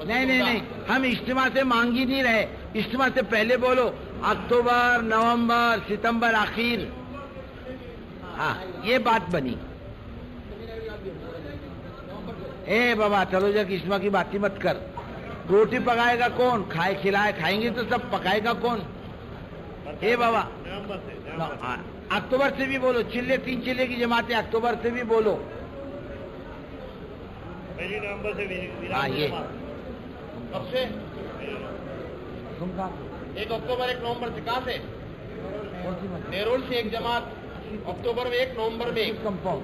نہیں ہم اجتماع سے مانگ ہی نہیں رہے. اجتماع سے پہلے بولو اکتوبر نومبر ستمبر آخر. ہاں یہ بات بنی. اے بابا چلو جا کہ اجتماع کی بات ہی مت کر. روٹی پکائے گا کون؟ کھائیں گے تو سب پکائے گا کون؟ اے بابا اکتوبر سے بھی بولو. 3 چلے کی جماعتیں اکتوبر سے بھی بولو. ہاں یہ کب سے؟ 1 اکتوبر 1 نومبر سے. کہاں سے؟ نیرول سے ایک جماعت اکتوبر میں 1 نومبر میں ایک. کمپاؤنڈ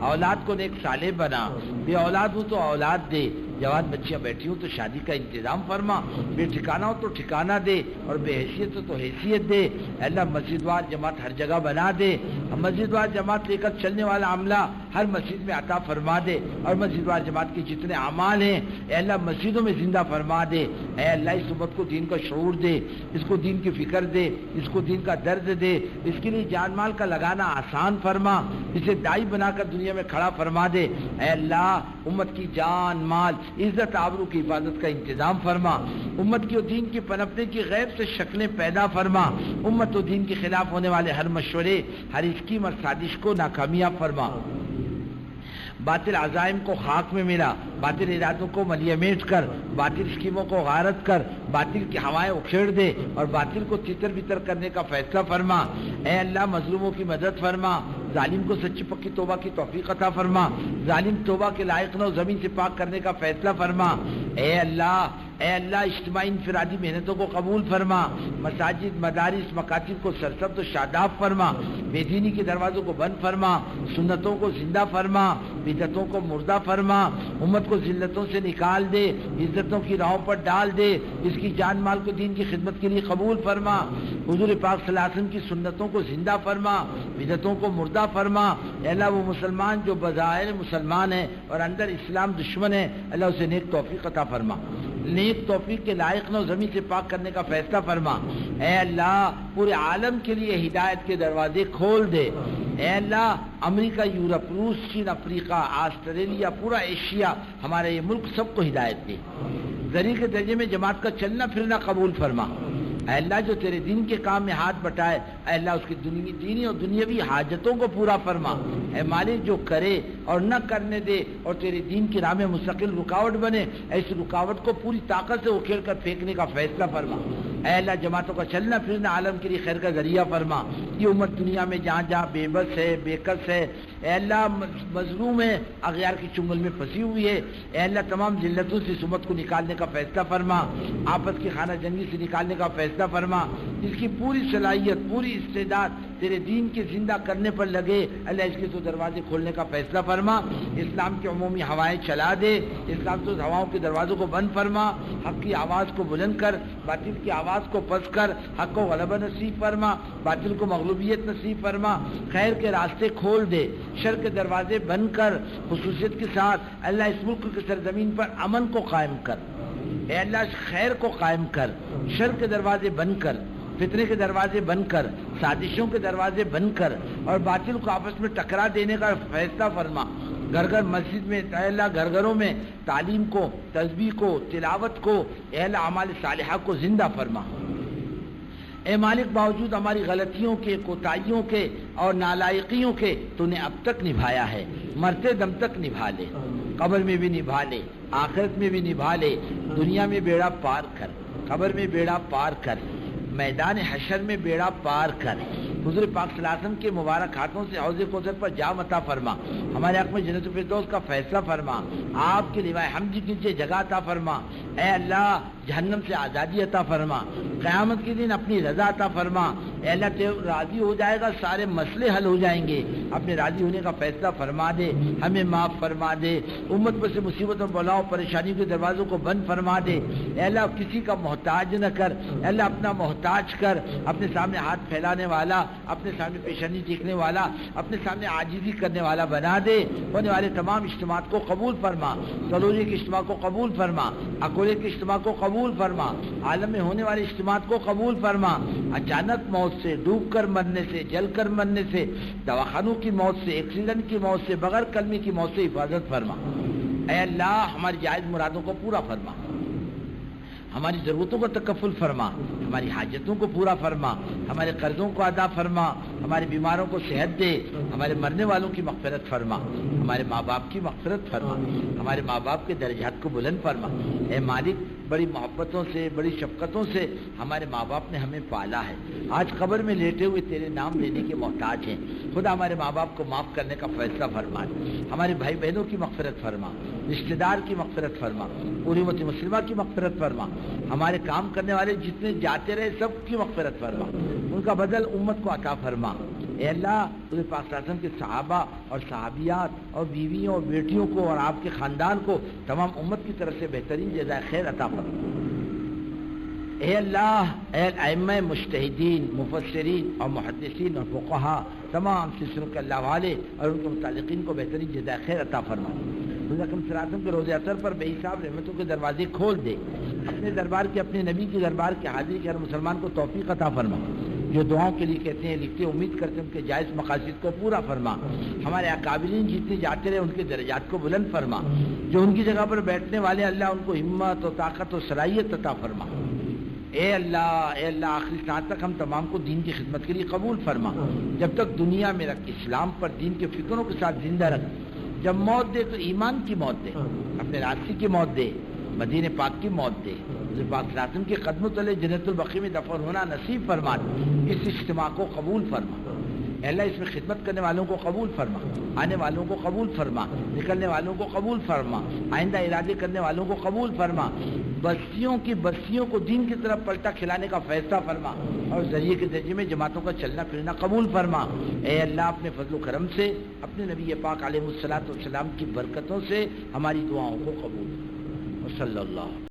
اولاد کو نیک صالح بنا، بے اولاد ہو تو اولاد دے، جوان بچیاں بیٹھی ہوں تو شادی کا انتظام فرما، بے ٹھکانہ ہو تو ٹھکانہ دے، اور بے حیثیت ہو تو حیثیت دے۔ اللہ مسجد وار جماعت ہر جگہ بنا دے، مسجد وار جماعت لے کر چلنے والا عملہ ہر مسجد میں عطا فرما دے، اور مسجد وار جماعت کے جتنے اعمال ہیں اے اللہ مسجدوں میں زندہ فرما دے۔ اے اللہ اس امت کو دین کا شعور دے، اس کو دین کی فکر دے، اس کو دین کا درد دے، اس کے لیے جان مال کا لگانا آسان فرما، اسے دائی بنا کر دنیا میں کھڑا فرما دے۔ اے اللہ امت کی جان مال عزت آبرو کی حفاظت کا انتظام فرما، امت کی و دین کی پنپنے کی غیب سے شکلیں پیدا فرما، امت و دین کے خلاف ہونے والے ہر مشورے، ہر اسکیم اور سازش کو ناکامیاب فرما، باطل عزائم کو خاک میں ملا، باطل ارادوں کو ملیہ میٹ کر، باطل اسکیموں کو غارت کر، باطل کی ہوائیں اکھیڑ دے اور باطل کو تتر بتر کرنے کا فیصلہ فرما۔ اے اللہ مظلوموں کی مدد فرما، ظالم کو سچی پکی توبہ کی توفیق عطا فرما، ظالم توبہ کے لائق نہ ہو زمین سے پاک کرنے کا فیصلہ فرما۔ اے اللہ اجتماعی انفرادی محنتوں کو قبول فرما، مساجد مدارس مکاتب کو سرسبز و شاداب فرما، بے دینی کے دروازوں کو بند فرما، سنتوں کو زندہ فرما، بدعتوں کو مردہ فرما، امت کو ذلتوں سے نکال دے، عزتوں کی راہوں پر ڈال دے، اس کی جان مال کو دین کی خدمت کے لیے قبول فرما، حضور پاک صلی اللہ علیہ وسلم کی سنتوں کو زندہ فرما، بدعتوں کو مردہ فرما۔ اے اللہ وہ مسلمان جو بظاہر مسلمان ہے اور اندر اسلام دشمن ہے، اللہ اسے نیک توفیق عطا فرما، نیک توفیق کے لائق نہ زمین سے پاک کرنے کا فیصلہ فرما۔ اے اللہ پورے عالم کے لیے ہدایت کے دروازے کھول دے۔ اے اللہ امریکہ، یورپ، روس، چین، افریقہ، آسٹریلیا، پورا ایشیا، ہمارے یہ ملک سب کو ہدایت دے، ذریعے کے درجے میں جماعت کا چلنا پھرنا قبول فرما۔ اے اللہ جو تیرے دین کے کام میں ہاتھ بٹائے، اے اللہ اس کی دینی اور دنیاوی حاجتوں کو پورا فرما۔ اے مالک جو کرے اور نہ کرنے دے اور تیرے دین کی راہ میں مستقل رکاوٹ بنے، ایسی رکاوٹ کو پوری طاقت سے اکھیڑ کر پھینکنے کا فیصلہ فرما۔ اے اللہ جماعتوں کا چلنا پھرنا عالم کے لیے خیر کا ذریعہ فرما۔ یہ امت دنیا میں جہاں جہاں بے بس ہے، بے کس ہے، اے اللہ مظلوم ہے، اغیار کی چنگل میں پھنسی ہوئی ہے، اے اللہ تمام ذلتوں سے اس امت کو نکالنے کا فیصلہ فرما، آپس کی خانہ جنگی سے نکالنے کا فیصلہ فرما، جس کی پوری صلاحیت پوری استعداد تیرے دین کے زندہ کرنے پر لگے، اللہ اس کے تو دروازے کھولنے کا فیصلہ فرما، اسلام کی عمومی ہوائیں چلا دے، اسلام تو ہواؤں کے دروازوں کو بند فرما، حق کی آواز کو بلند کر، باطل کی آواز کو پس کر، حق کو غلبہ نصیب فرما، باطل کو مغلوبیت نصیب فرما، خیر کے راستے کھول دے، شر کے دروازے بند کر، خصوصیت کے ساتھ اللہ اس ملک کی سرزمین پر امن کو قائم کر، اے اللہ خیر کو قائم کر، شر کے دروازے بند کر، فتنے کے دروازے بند کر، سازشوں کے دروازے بند کر، اور باطل کو آپس میں ٹکرا دینے کا فیصلہ فرما۔ گھر گھر مسجد میں اے اللہ گھر گھروں میں تعلیم کو، تسبیح کو، تلاوت کو، اے اللہ اعمال صالحہ کو زندہ فرما۔ اے مالک باوجود ہماری غلطیوں کے، کوتاہیوں کے اور نالائقیوں کے تو نے اب تک نبھایا ہے، مرتے دم تک نبھا لے، قبر میں بھی نبھا لے، آخرت میں بھی نبھا لے، دنیا میں بیڑا پار کر، قبر میں بیڑا پار کر، میدان حشر میں بیڑا پار کر، حضور پاک صلی اللہ علیہ وسلم کے مبارک ہاتھوں سے حوض کوثر پر جام عطا فرما، ہمارے حق میں جنت الفردوس کا فیصلہ فرما، آپ کے لیوائے حمد کے نیچے جگہ عطا فرما، اے اللہ جہنم سے آزادی عطا فرما، قیامت کے دن اپنی رضا عطا فرما، اے اللہ تو راضی ہو جائے گا سارے مسئلے حل ہو جائیں گے، اپنے راضی ہونے کا فیصلہ فرما دے، ہمیں معاف فرما دے، امت پر سے مصیبتوں بلاؤ پریشانیوں کے دروازوں کو بند فرما دے، اے اللہ کسی کا محتاج نہ کر، اے اللہ اپنا محتاج کر، اپنے سامنے ہاتھ پھیلانے والا، اپنے سامنے پیشانی دیکھنے والا، اپنے سامنے عاجزی کرنے والا بنا دے، ہونے والے تمام اجتماعات کو قبول فرما، سلوری کے اجتماع کو قبول فرما، اکولے کے اجتماع کو قبول فرما، عالم میں ہونے والے اجتماعات کو قبول فرما، اچانک موت سے، ڈوب کر مرنے سے، جل کر مرنے سے، دواخانوں کی موت سے، ایکسیڈنٹ کی موت سے، بغیر کلمے کی موت سے حفاظت فرما، اے اللہ ہماری جائز مرادوں کو پورا فرما، ہماری ضرورتوں کو تکفل فرما، ہماری حاجتوں کو پورا فرما، ہمارے قرضوں کو ادا فرما، ہمارے بیماروں کو صحت دے، ہمارے مرنے والوں کی مغفرت فرما، ہمارے ماں باپ کی مغفرت فرما، ہمارے ماں باپ کے درجات کو بلند فرما، اے مالک بڑی محبتوں سے، بڑی شفقتوں سے ہمارے ماں باپ نے ہمیں پالا ہے، آج قبر میں لیٹے ہوئے تیرے نام لینے کے محتاج ہیں، خدا ہمارے ماں باپ کو معاف کرنے کا فیصلہ فرما، ہمارے بھائی بہنوں کی مغفرت فرما، رشتہ دار کی مغفرت فرما، پوری امت مسلمہ کی مغفرت فرما، ہمارے کام کرنے والے جتنے جاتے رہے سب کی مغفرت فرما، ان کا بدل امت کو عطا فرما۔ اے اللہ تجھے پاک صلی اللہ علیہ وسلم کے صحابہ اور صحابیات اور بیویوں اور بیٹیوں کو اور آپ کے خاندان کو تمام امت کی طرف سے بہترین جزائے خیر عطا فرما۔ اے اللہ اے ائمہ مجتہدین، مفسرین اور محدثین اور فقہا، تمام سلسلوں کے اللہ والے اور ان کے متعلقین کو بہترین جزائے خیر عطا فرما۔ رضا اکرم صلی اللہ علیہ وسلم کے روز اثر پر بے حساب رحمتوں کے دروازے کھول دے، اپنے دربار کے اپنے نبی کے دربار کے حاضری کے ہر مسلمان کو توفیق عطا فرما۔ جو دعاؤں کے لیے کہتے ہیں لکھتے ہیں امید کرتے ہیں ان کے جائز مقاصد کو پورا فرما۔ ہمارے اکابرین جتنے جاتے رہے ان کے درجات کو بلند فرما، جو ان کی جگہ پر بیٹھنے والے اللہ ان کو ہمت و طاقت و صلاحیت عطا فرما۔ اے اللہ آخری سانس تک ہم تمام کو دین کی خدمت کے لیے قبول فرما، جب تک دنیا میں رکھ، اسلام پر دین کے فکروں کے ساتھ زندہ رکھ، جب موت دے تو ایمان کی موت دے، اپنے راستے کی موت دے، مدینہ پاک کی موت دے، پاک صلی اللہ علیہ وسلم کے قدموں تلے جنت البقیع میں دفن ہونا نصیب فرما۔ اس اجتماع کو قبول فرما، اے اللہ اس میں خدمت کرنے والوں کو قبول فرما، آنے والوں کو قبول فرما، نکلنے والوں کو قبول فرما، آئندہ ارادے کرنے والوں کو قبول فرما، بستیوں کو دین کی طرف پلٹا کھلانے کا فیصلہ فرما، اور ذریعے کے درجے میں جماعتوں کا چلنا پھرنا قبول فرما۔ اے اللہ اپنے فضل و کرم سے، اپنے نبی پاک علیہ الصلوۃ والسلام کی برکتوں سے ہماری دعاؤں کو قبول فرما۔ صلی اللہ